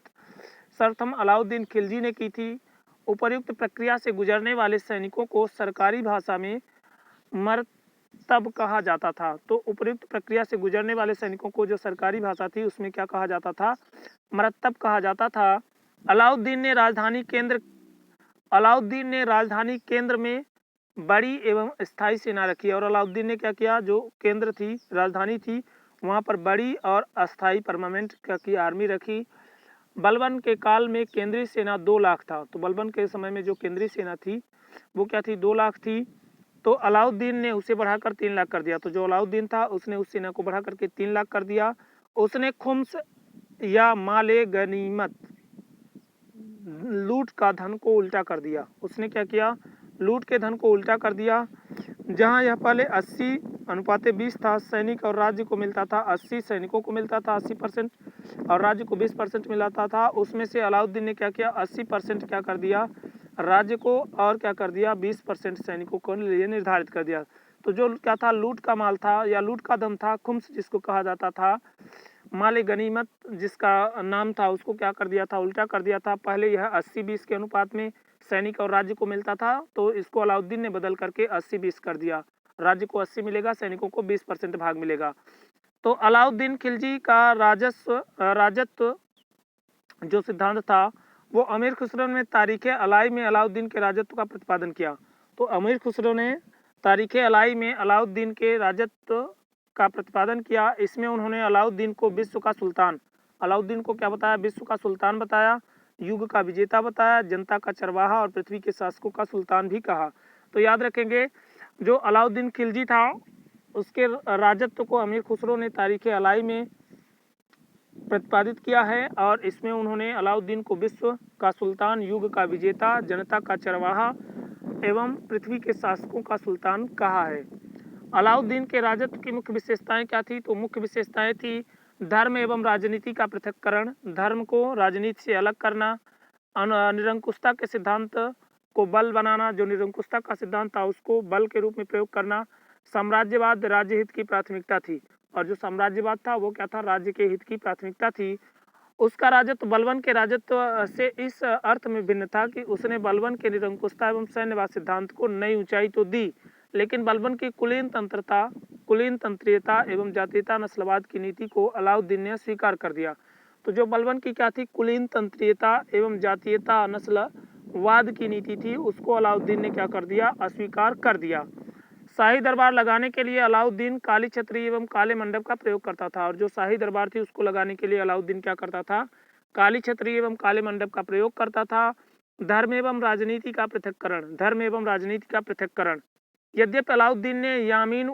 सर्वप्रथम अलाउद्दीन खिलजी ने की थी। उपर्युक्त प्रक्रिया से गुजरने वाले सैनिकों को सरकारी भाषा में मरतब कहा जाता था। तो उपर्युक्त प्रक्रिया से गुजरने वाले सैनिकों को जो सरकारी भाषा थी उसमें क्या कहा जाता था, मरतब कहा जाता था। अलाउद्दीन ने राजधानी केंद्र में बड़ी एवं स्थायी सेना रखी और अलाउद्दीन ने क्या किया, जो केंद्र थी, राजधानी थी, वहां पर बड़ी और अस्थायी परमानेंट की आर्मी रखी। बलबन के काल में केंद्रीय सेना 2 लाख था। तो बलबन के समय में जो केंद्रीय सेना थी वो क्या थी, 2 लाख थी। तो अलाउद्दीन ने उसे बढ़ाकर 3 लाख कर दिया। तो जो अलाउद्दीन था उसने उस सेना को बढ़ा करके 3 लाख कर दिया। उसने खुम्स या माले गनीमत, लूट का धन को उल्टा कर दिया। उसने क्या किया, लूट के धन को उल्टा कर दिया। जहां यह पहले 80:20 था, सैनिक और राज्य को मिलता था 80, सैनिकों को मिलता था 80% और राज्य को 20% मिलाता था। उसमें से अलाउद्दीन ने क्या किया, 80% क्या कर दिया, राज्य को, और क्या कर दिया, 20% सैनिकों को लिए निर्धारित कर दिया। तो जो क्या था, लूट का माल था या लूट का धन था, खुम्स जिसको कहा जाता था, माले गनीमत जिसका नाम था, उसको क्या कर दिया था, उल्टा कर दिया था। पहले यह 80-20 के अनुपात में सैनिक और राज्य को मिलता था, तो इसको अलाउद्दीन ने बदल करके 80-20 कर दिया। राज्य को 80 मिलेगा, सैनिकों को 20% भाग मिलेगा। तो अलाउद्दीन खिलजी का राजत्व जो सिद्धांत था वो अमीर खुसरो ने तारीख अलाई में अलाउद्दीन के राजत्व का प्रतिपादन किया। तो अमीर खुसरो ने तारीख अलाई में अलाउद्दीन के राजत्व का प्रतिपादन किया। इसमें उन्होंने अलाउद्दीन को विश्व का सुल्तान, अलाउद्दीन को क्या बताया, विश्व का सुल्तान बताया, युग का विजेता बताया, जनता का चरवाहा और पृथ्वी के शासकों का सुल्तान भी कहा। तो याद रखेंगे, जो अलाउद्दीन खिलजी था उसके राजत्व को अमीर खुसरो ने तारीख अलाई में प्रतिपादित किया है और इसमें उन्होंने अलाउद्दीन को विश्व का सुल्तान, युग का विजेता, जनता का चरवाहा एवं पृथ्वी के शासकों का सुल्तान कहा है। अलाउद्दीन के राजत्व की मुख्य विशेषताएं क्या थी? तो मुख्य विशेषताएं थी धर्म एवं राजनीति का पृथक्करण, धर्म को राजनीति से अलग करना, निरंकुशता के सिद्धांत को बल बनाना, जो निरंकुशता का सिद्धांत था उसको बल के रूप में प्रयोग करना, साम्राज्यवाद राज्य हित की प्राथमिकता थी और जो साम्राज्यवाद था वो क्या था? राज्य के हित की प्राथमिकता थी। उसका राजत्व बलबन के राजत्व से इस अर्थ में भिन्न था कि उसने बलबन के निरंकुशता एवं सैन्यवाद सिद्धांत को नई ऊंचाई तो दी, लेकिन बलबन की कुलीन तंत्रीयता एवं जातीयता नस्लवाद की नीति को अलाउद्दीन ने स्वीकार कर दिया। तो जो बलबन की क्या थी? कुलीन तंत्रीयता एवं जातीयता नस्लवाद की नीति थी, उसको अलाउद्दीन ने क्या कर दिया? अस्वीकार कर दिया। शाही दरबार लगाने के लिए अलाउद्दीन काली छतरी एवं काले मंडप का प्रयोग करता था और जो शाही दरबार थी उसको लगाने के लिए अलाउद्दीन क्या करता था? काली छतरी एवं काले मंडप का प्रयोग करता था। धर्म एवं राजनीति का पृथक्करण, यद्यपि अलाउद्दीन ने यामीन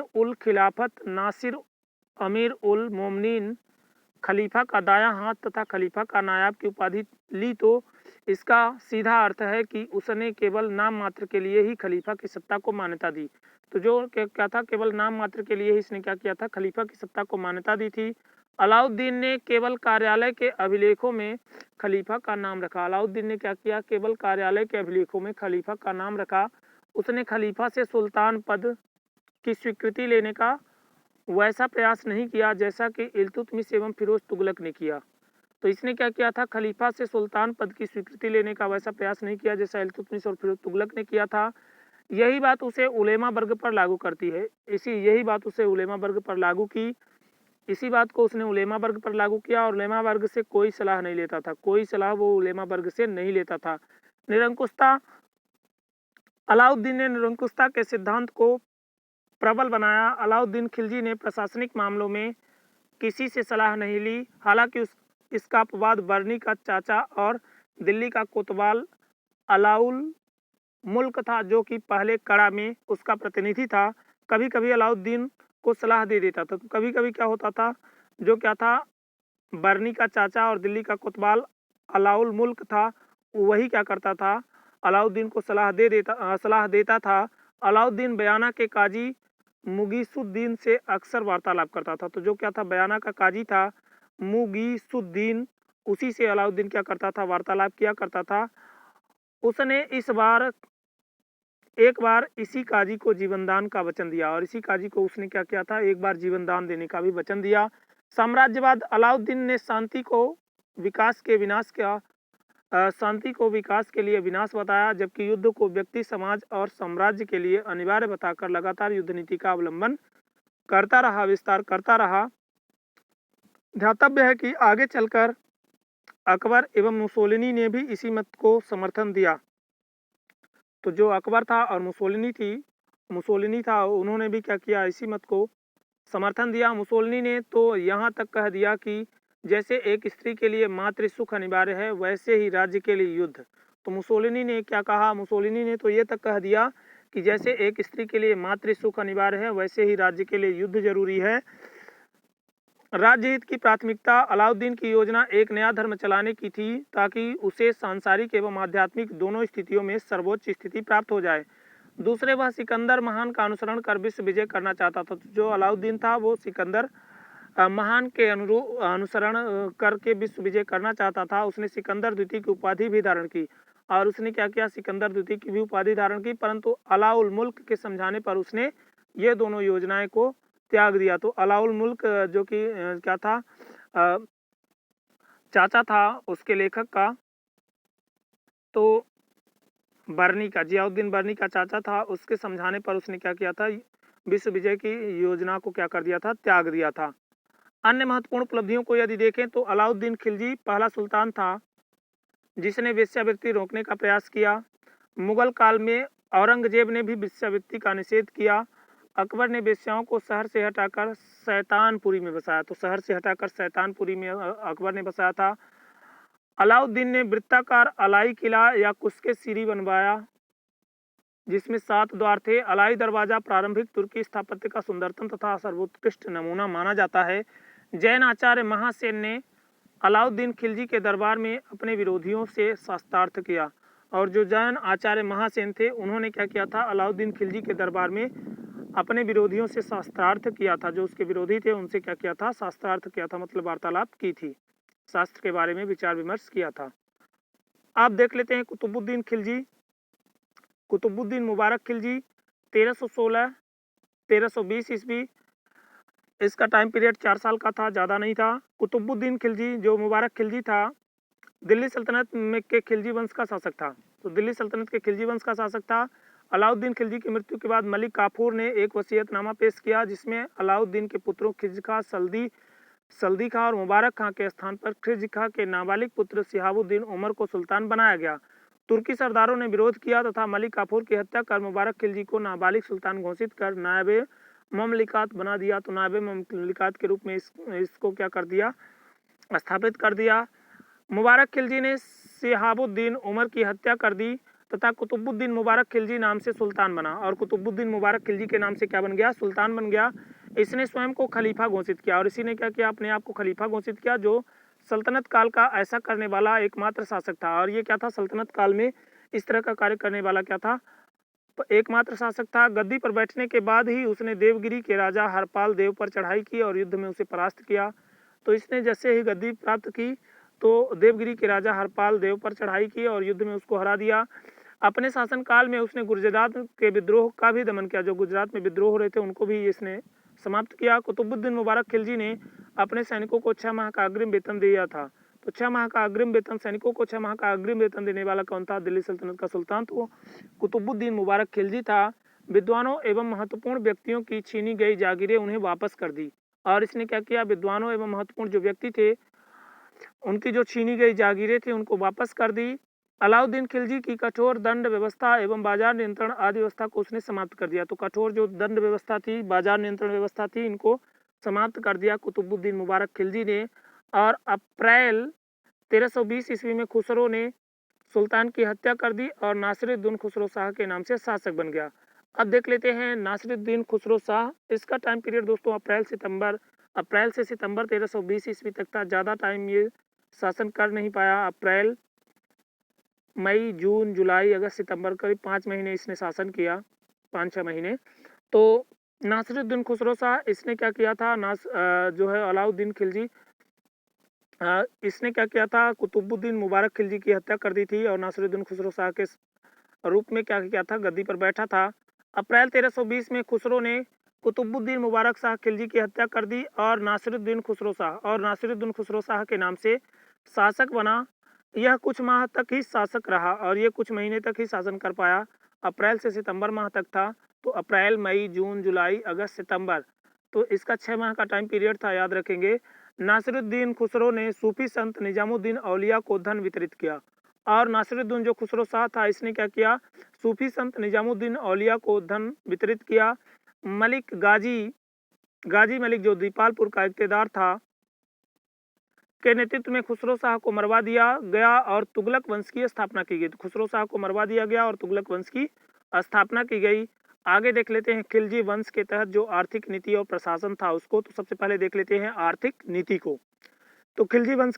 उल खिलाफत, नासिर अमीर उल मोमिनीन, खलीफा का दायां हाथ तथा खलीफा का नायाब की उपाधि ली, तो इसका सीधा अर्थ है कि उसने केवल नाम मात्र के लिए ही खलीफा की सत्ता को मान्यता दी। तो जो क्या था? केवल नाम मात्र के लिए ही इसने क्या किया था? खलीफा की सत्ता को मान्यता दी थी। अलाउद्दीन ने केवल कार्यालय के अभिलेखों में खलीफा का नाम रखा। अलाउद्दीन ने क्या किया? केवल कार्यालय के अभिलेखों में खलीफा का नाम रखा। उसने खलीफा से सुल्तान पद की स्वीकृति लेने का वैसा प्रयास नहीं किया जैसा कि इल्तुतमिश एवं फिरोज तुगलक ने किया। तो इसने क्या किया था? खलीफा से सुल्तान पद की स्वीकृति लेने का वैसा प्रयास नहीं किया जैसा इल्तुतमिश और फिरोज तुगलक ने किया था। यही बात उसे उलेमा वर्ग पर लागू करती है। यही बात उसे उलेमा वर्ग पर लागू की। इसी बात को उसने उलेमा वर्ग पर लागू किया और उलेमा वर्ग से कोई सलाह नहीं लेता था। कोई सलाह वो उलेमा वर्ग से नहीं लेता था। निरंकुशता, अलाउद्दीन ने निरंकुशता के सिद्धांत को प्रबल बनाया। अलाउद्दीन खिलजी ने प्रशासनिक मामलों में किसी से सलाह नहीं ली। हालांकि इसका अपवाद बर्नी का चाचा और दिल्ली का कोतवाल अलाउल मुल्क था, जो कि पहले कड़ा में उसका प्रतिनिधि था। कभी कभी अलाउद्दीन को सलाह दे देता था। तो कभी कभी क्या होता था? जो क्या था? बर्नी का चाचा और दिल्ली का कोतवाल अलाउल मुल्क था, वही क्या करता था? अलाउद्दीन को सलाह देता था। अलाउद्दीन बयाना के काजी मुगीसुद्दीन से अक्सर वार्तालाप करता था। तो जो क्या था? बयाना का काजी था मुगीसुद्दीन, उसी से अलाउद्दीन क्या करता था? वार्तालाप किया करता था। उसने एक बार इसी काजी को जीवनदान का वचन दिया और इसी काजी को उसने क्या किया था? एक बार जीवनदान देने का भी वचन दिया। साम्राज्यवाद, अलाउद्दीन ने शांति को विकास के लिए विनाश बताया, जबकि युद्ध को व्यक्ति, समाज और साम्राज्य के लिए अनिवार्य बताकर लगातार युद्ध नीति का अवलंबन करता रहा, विस्तार करता रहा। ध्यातव्य है कि आगे चलकर अकबर एवं मुसोलिनी ने भी इसी मत को समर्थन दिया। तो जो अकबर था और मुसोलिनी था, उन्होंने भी क्या किया? इसी मत को समर्थन दिया। मुसोलिनी ने तो यहाँ तक कह दिया कि जैसे एक स्त्री के लिए मातृ सुख अनिवार्य है, वैसे ही राज्य के लिए युद्ध। तो मुसोलिनी ने क्या कहा? मुसोलिनी ने तो ये तक कह दिया कि जैसे एक स्त्री के लिए मातृ सुख अनिवार्य है, वैसे ही राज्य के लिए युद्ध जरूरी है। राज्य हित की प्राथमिकता, अलाउद्दीन की योजना एक नया धर्म चलाने की थी ताकि उसे सांसारिक एवं आध्यात्मिक दोनों स्थितियों में सर्वोच्च स्थिति प्राप्त हो जाए। दूसरे, वह सिकंदर महान का अनुसरण कर विश्व विजय करना चाहता था। जो अलाउद्दीन था वो सिकंदर महान के अनुसरण करके विश्व विजय करना चाहता था। उसने सिकंदर द्वितीय की उपाधि भी धारण की और उसने क्या किया? सिकंदर द्वितीय की भी उपाधि धारण की, परंतु अलाउल मुल्क के समझाने पर उसने ये दोनों योजनाएं को त्याग दिया। तो अलाउल मुल्क जो कि क्या था? चाचा था उसके लेखक का, तो बर्नी का, जियाउद्दीन बर्नी का चाचा था। उसके समझाने पर उसने क्या किया था? विश्व विजय की योजना को क्या कर दिया था? त्याग दिया था। अन्य महत्वपूर्ण उपलब्धियों को यदि देखें तो अलाउद्दीन खिलजी पहला सुल्तान था जिसने वेश्यावृत्ति रोकने का प्रयास किया। मुगल काल में औरंगजेब ने भी वेश्यावृत्ति का निषेध किया। अकबर ने वेश्याओं को शहर से हटाकर शैतानपुरी में बसाया। तो शहर से हटाकर शैतानपुरी में अकबर ने बसाया था। अलाउद्दीन ने वृत्ताकार अलाई किला या कुस्के सीरी बनवाया। जिसमें 7 द्वार थे। अलाई दरवाजा प्रारंभिक तुर्की स्थापत्य का सुंदरतम तथा सर्वोत्कृष्ट नमूना माना जाता है। जैन आचार्य महासेन ने अलाउद्दीन खिलजी के दरबार में अपने विरोधियों से शास्त्रार्थ किया। और जो जैन आचार्य महासेन थे उन्होंने क्या किया था, अलाउद्दीन खिलजी के दरबार में अपने विरोधियों से शास्त्रार्थ किया था। जो उसके विरोधी थे उनसे क्या किया था, शास्त्रार्थ किया था, मतलब वार्तालाप की थी, शास्त्र के बारे में विचार विमर्श किया था। आप देख लेते हैं कुतुबुद्दीन खिलजी, कुतुबुद्दीन मुबारक खिलजी 1316 1320 ईस्वी, इसका टाइम पीरियड 4 साल का था, ज़्यादा नहीं था। कुतुबुद्दीन खिलजी जो मुबारक खिलजी था दिल्ली सल्तनत में के खिलजी वंश का शासक था। तो दिल्ली सल्तनत के खिलजी वंश का शासक था। अलाउद्दीन खिलजी की मृत्यु के बाद मलिक काफूर ने एक वसीयतनामा पेश किया जिसमें अलाउद्दीन के पुत्रों खिज खां, सल्दी खां और मुबारक खां के स्थान पर खिज खां के नाबालिग पुत्र शिहाबुद्दीन उमर को सुल्तान बनाया गया। तुर्की सरदारों ने विरोध किया तथा मलिक काफूर की हत्या कर मुबारक खिलजी को नाबालिग सुल्तान घोषित कर नायबे ममलिकात बना दिया। तो नायबे ममलिकात के रूप में इसको क्या कर दिया, स्थापित कर दिया। मुबारक खिलजी ने शिहाबुद्दीन उमर की हत्या कर दी तथा कुतुबुद्दीन मुबारक खिलजी नाम से सुल्तान बना। और कुतुबुद्दीन मुबारक खिलजी के नाम से क्या बन गया, सुल्तान बन गया। इसने स्वयं को खलीफा घोषित किया और इसी ने क्या किया, अपने आप को खलीफा घोषित किया, जो सल्तनत काल का ऐसा करने वाला एकमात्र शासक था। और ये क्या था, सल्तनत काल में इस तरह का कार्य करने वाला क्या था, एकमात्र शासक था। गद्दी पर बैठने के बाद ही उसने देवगिरी के राजा हरपाल देव पर चढ़ाई की और युद्ध में उसे परास्त किया। तो इसने जैसे ही गद्दी प्राप्त की तो देवगिरी के राजा हरपाल देव पर चढ़ाई की और युद्ध में उसको हरा दिया। अपने शासनकाल में उसने गुजरात के विद्रोह का भी दमन किया, जो गुजरात में विद्रोह हो रहे थे उनको भी इसने समाप्त किया। कुतुबुद्दीन मुबारक खिलजी ने अपने सैनिकों को 6 माह का अग्रिम वेतन दिया था। तो 6 माह का अग्रिम वेतन, सैनिकों को 6 माह का अग्रिम वेतन देने वाला कौन था, दिल्ली सल्तनत का सुल्तान तो कुतुबुद्दीन मुबारक खिलजी था। विद्वानों एवं महत्वपूर्ण व्यक्तियों की छीनी गई जागीरें उन्हें वापस कर दी। और इसने क्या किया, विद्वानों एवं महत्वपूर्ण जो व्यक्ति थे उनकी जो छीनी गई जागीरें थी उनको वापस कर दी। अलाउद्दीन खिलजी की कठोर दंड व्यवस्था एवं बाजार नियंत्रण आदि व्यवस्था को उसने समाप्त कर दिया। तो कठोर जो दंड व्यवस्था थी, बाजार नियंत्रण व्यवस्था थी, इनको समाप्त कर दिया कुतुबुद्दीन मुबारक खिलजी ने। और अप्रैल 1320 ईस्वी में खुसरो ने सुल्तान की हत्या कर दी और नासिरुद्दीन खुसरो शाह के नाम से शासक बन गया। अब देख लेते हैं नासिरुद्दीन खुसरो शाह। इसका टाइम पीरियड दोस्तों अप्रैल से सितंबर 1320 ईस्वी तक था। ज़्यादा टाइम ये शासन कर नहीं पाया। अप्रैल, मई, जून, जुलाई, अगस्त, सितंबर, करीब 5 महीने इसने शासन किया, 5-6 महीने। तो नासिरुद्दीन खुसरो शाह इसने क्या किया था, जो है अलाउद्दीन खिलजी इसने क्या किया था, कुतुबुद्दीन मुबारक खिलजी की हत्या कर दी थी और नासिरुद्दीन खुसरो शाह के रूप में क्या किया था, गद्दी पर बैठा था। अप्रैल 1320 में खुसरो ने कुतुबुद्दीन मुबारक शाह खिलजी की हत्या कर दी और नासिरुद्दीन खुसरो शाह के नाम से शासक बना। यह कुछ माह तक ही शासक रहा और ये कुछ महीने तक ही शासन कर पाया। अप्रैल से सितंबर माह तक था। तो अप्रैल, मई, जून, जुलाई, अगस्त, सितंबर, तो इसका 6 माह का टाइम पीरियड था, याद रखेंगे। नासिरुद्दीन खुसरो ने सूफी संत निजामुद्दीन औलिया को धन वितरित किया। और नासिरुद्दीन जो खुसरो शाह था इसने क्या किया, सूफी संत निजामुद्दीन औलिया को धन वितरित किया। मलिक गाजी मलिक जो दीपालपुर का इख्तियार था के नेतृत्व में खुसरो शाह को मरवा दिया गया और तुगलक वंश की स्थापना की गई। तो खुसरो शाह को मरवा दिया गया और तुगलक वंश की स्थापना की गई। आगे देख लेते हैं खिलजी वंश के तहत जो आर्थिक नीति और प्रशासन था उसको। तो सबसे पहले देख लेते हैं आर्थिक नीति को। तो खिलजी वंश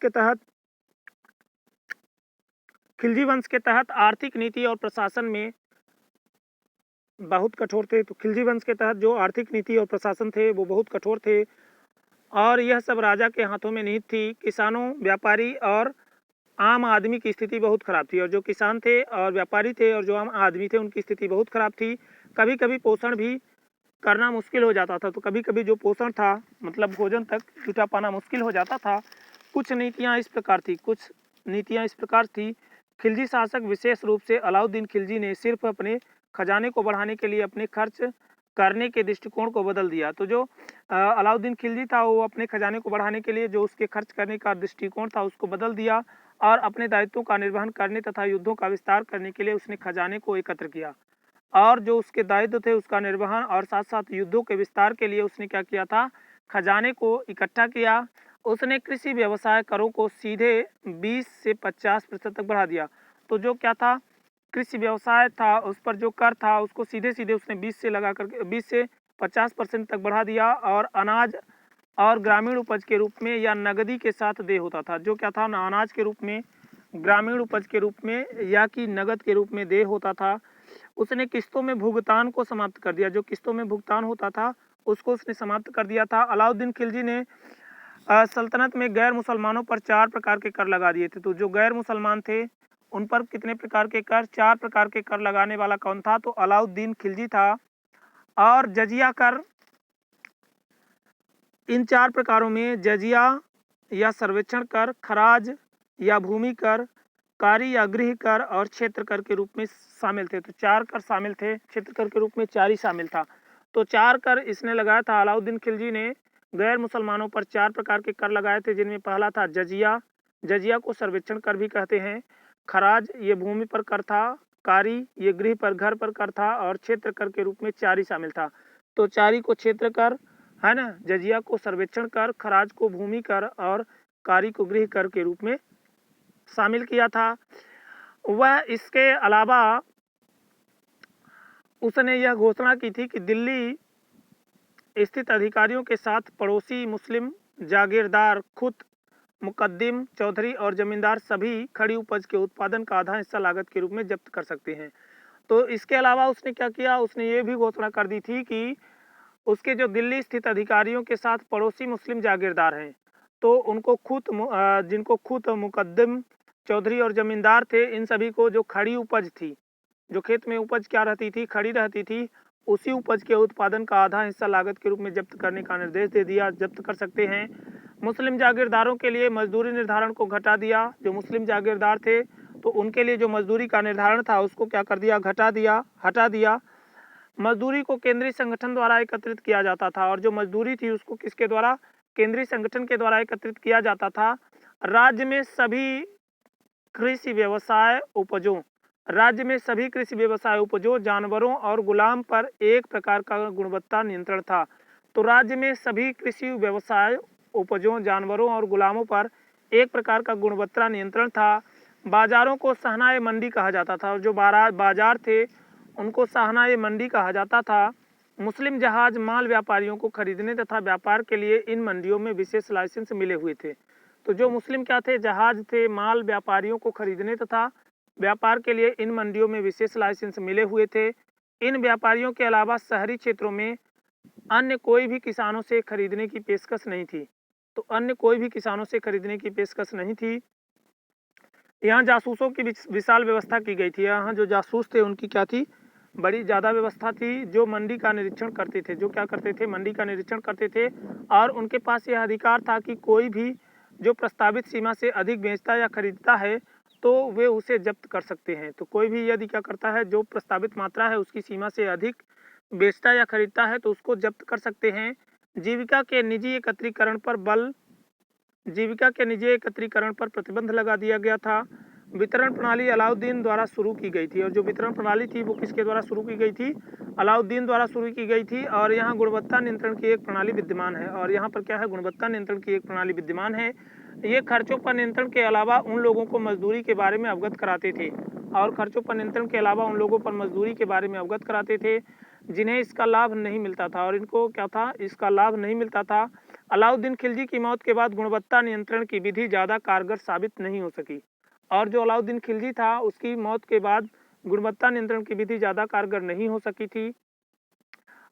के तहत आर्थिक नीति और प्रशासन में बहुत कठोर थे। तो खिलजी वंश के तहत जो आर्थिक नीति और प्रशासन थे वो बहुत कठोर थे और यह सब राजा के हाथों में निहित थी। किसानों, व्यापारी और आम आदमी की स्थिति बहुत खराब थी और जो किसान थे और व्यापारी थे और जो आम आदमी थे उनकी स्थिति बहुत खराब थी। कभी कभी पोषण भी करना मुश्किल हो जाता था। तो कभी कभी जो पोषण था, मतलब भोजन तक जुटा पाना मुश्किल हो जाता था। कुछ नीतियाँ इस प्रकार थी। खिलजी शासक विशेष रूप से अलाउद्दीन खिलजी ने सिर्फ अपने खजाने को बढ़ाने के लिए अपने खर्च करने के दृष्टिकोण को बदल दिया। तो जो अलाउद्दीन खिलजी था वो अपने खजाने को बढ़ाने के लिए जो उसके खर्च करने का दृष्टिकोण था उसको बदल दिया और अपने दायित्वों का निर्वहन करने तथा युद्धों का विस्तार करने के लिए उसने खजाने को एकत्र किया और जो उसके दायित्व थे उसका निर्वहन और साथ साथ युद्धों के विस्तार के लिए उसने क्या किया था, खजाने को इकट्ठा किया। उसने कृषि व्यवसाय करों को सीधे 20 से 50% तक बढ़ा दिया। तो जो क्या था, कृषि व्यवसाय था उस पर जो कर था उसको सीधे सीधे उसने 20 से 50% तक बढ़ा दिया, और अनाज और ग्रामीण उपज के रूप में या नगदी के साथ देय होता था। जो क्या था ना, अनाज के रूप में, ग्रामीण उपज के रूप में या कि नगद के रूप में देय होता था। उसने किस्तों में भुगतान को समाप्त कर दिया। जो किस्तों में भुगतान होता था उसको उसने समाप्त कर दिया था। अलाउद्दीन खिलजी ने सल्तनत में गैर मुसलमानों पर 4 प्रकार के कर लगा दिए थे। तो जो गैर मुसलमान थे उन पर कितने प्रकार के कर, 4 प्रकार के कर लगाने वाला कौन था? तो अलाउद्दीन खिलजी था। और जजिया कर, इन 4 प्रकारों में जजिया या सर्वेक्षण कर, खराज या भूमि कर, कारी या गृह कर और क्षेत्र कर के रूप में शामिल थे। तो 4 कर शामिल थे, क्षेत्र कर के रूप में 4 ही शामिल था। तो 4 कर इसने लगाया था। अलाउद्दीन खिलजी ने गैर मुसलमानों पर 4 प्रकार के कर लगाए थे, जिनमें पहला था जजिया। जजिया को सर्वेक्षण कर भी कहते हैं। खराज ये भूमि पर कर था। कारी ये गृह पर, घर पर कर था। और क्षेत्र कर के रूप में 4 ही शामिल था। तो 4 ही को क्षेत्र कर है ना, जजिया को सर्वेक्षण कर, खराज को भूमि कर और कारी को गृह कर के रूप में शामिल किया था। वह इसके अलावा उसने यह घोषणा की थी कि दिल्ली स्थित अधिकारियों के साथ पड़ोसी मुस्लिम जागीरदार, खुद मुकद्दम, चौधरी और जमींदार सभी खड़ी उपज के उत्पादन का आधा हिस्सा लागत के रूप में जब्त कर सकते हैं। तो इसके अलावा उसने क्या किया? उसने ये भी घोषणा कर दी थी कि उसके जो दिल्ली स्थित अधिकारियों के साथ पड़ोसी मुस्लिम जागीरदार हैं, तो उनको जिनको खुद मुकद्दम, चौधरी और जमींदार थे, इन सभी को जो खड़ी उपज थी, जो खेत में उपज क्या रहती थी, खड़ी रहती थी, उसी उपज के उत्पादन का आधा हिस्सा लागत के रूप में जब्त करने का निर्देश दे दिया। जब्त कर सकते हैं। मुस्लिम जागीरदारों के लिए मजदूरी निर्धारण को घटा दिया। जो मुस्लिम जागीरदार थे तो उनके लिए जो मजदूरी का निर्धारण था उसको क्या कर दिया? हटा दिया। मजदूरी को केंद्रीय संगठन द्वारा एकत्रित किया जाता था, और जो मजदूरी थी उसको किसके द्वारा? केंद्रीय संगठन के द्वारा एकत्रित किया जाता था। राज्य में सभी कृषि व्यवसाय उपजों, जानवरों और गुलाम पर एक प्रकार का गुणवत्ता नियंत्रण था। तो राज्य में सभी कृषि व्यवसाय उपजों, जानवरों और गुलामों पर एक प्रकार का गुणवत्ता नियंत्रण था। बाजारों को सहनाए मंडी कहा जाता था, और जो बाजार थे उनको सहनाए मंडी कहा जाता था। मुस्लिम जहाज माल व्यापारियों को खरीदने तथा व्यापार के लिए इन मंडियों में विशेष लाइसेंस मिले हुए थे। तो जो मुस्लिम क्या थे? जहाज थे, माल व्यापारियों को खरीदने तथा व्यापार के लिए इन मंडियों में विशेष लाइसेंस मिले हुए थे। इन व्यापारियों के अलावा शहरी क्षेत्रों में अन्य कोई भी किसानों से खरीदने की पेशकश नहीं थी। तो अन्य कोई भी किसानों से खरीदने की पेशकश नहीं थी। यहाँ जासूसों की विशाल व्यवस्था की गई थी। यहाँ जो जासूस थे उनकी क्या थी? बड़ी ज़्यादा व्यवस्था थी, जो मंडी का निरीक्षण करते थे। जो क्या करते थे? मंडी का निरीक्षण करते थे, और उनके पास यह अधिकार था कि कोई भी जो प्रस्तावित सीमा से अधिक बेचता या खरीदता है तो वे उसे जब्त कर सकते हैं। तो कोई भी यदि क्या करता है, जो प्रस्तावित मात्रा है उसकी सीमा से अधिक बेचता या खरीदता है तो उसको जब्त कर सकते हैं। जीविका के निजी एकत्रीकरण पर प्रतिबंध लगा दिया गया था। वितरण प्रणाली अलाउद्दीन द्वारा शुरू की गई थी, और जो वितरण प्रणाली थी वो किसके द्वारा शुरू की गई थी? अलाउद्दीन द्वारा शुरू की गई थी। और यहाँ गुणवत्ता नियंत्रण की एक प्रणाली विद्यमान है। और यहाँ पर क्या है? गुणवत्ता नियंत्रण की एक प्रणाली विद्यमान है। ये खर्चों पर नियंत्रण के अलावा उन लोगों को मजदूरी के बारे में अवगत कराते थे, और खर्चों पर नियंत्रण के अलावा उन लोगों पर मजदूरी के बारे में अवगत कराते थे जिन्हें इसका लाभ नहीं मिलता था, और इनको क्या था? इसका लाभ नहीं मिलता था। अलाउद्दीन खिलजी की मौत के बाद गुणवत्ता नियंत्रण की विधि ज़्यादा कारगर साबित नहीं हो सकी, और जो अलाउद्दीन खिलजी था उसकी मौत के बाद गुणवत्ता नियंत्रण की विधि ज़्यादा कारगर नहीं हो सकी थी।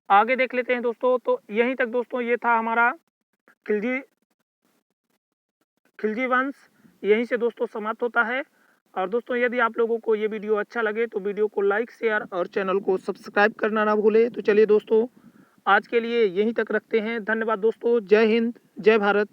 आगे देख लेते हैं दोस्तों। तो यहीं तक दोस्तों ये था हमारा खिलजी वंश, यहीं से दोस्तों समाप्त होता है। और दोस्तों यदि आप लोगों को ये वीडियो अच्छा लगे तो वीडियो को लाइक, शेयर और चैनल को सब्सक्राइब करना ना भूलें। तो चलिए दोस्तों आज के लिए यहीं तक रखते हैं। धन्यवाद दोस्तों। जय हिंद, जय भारत।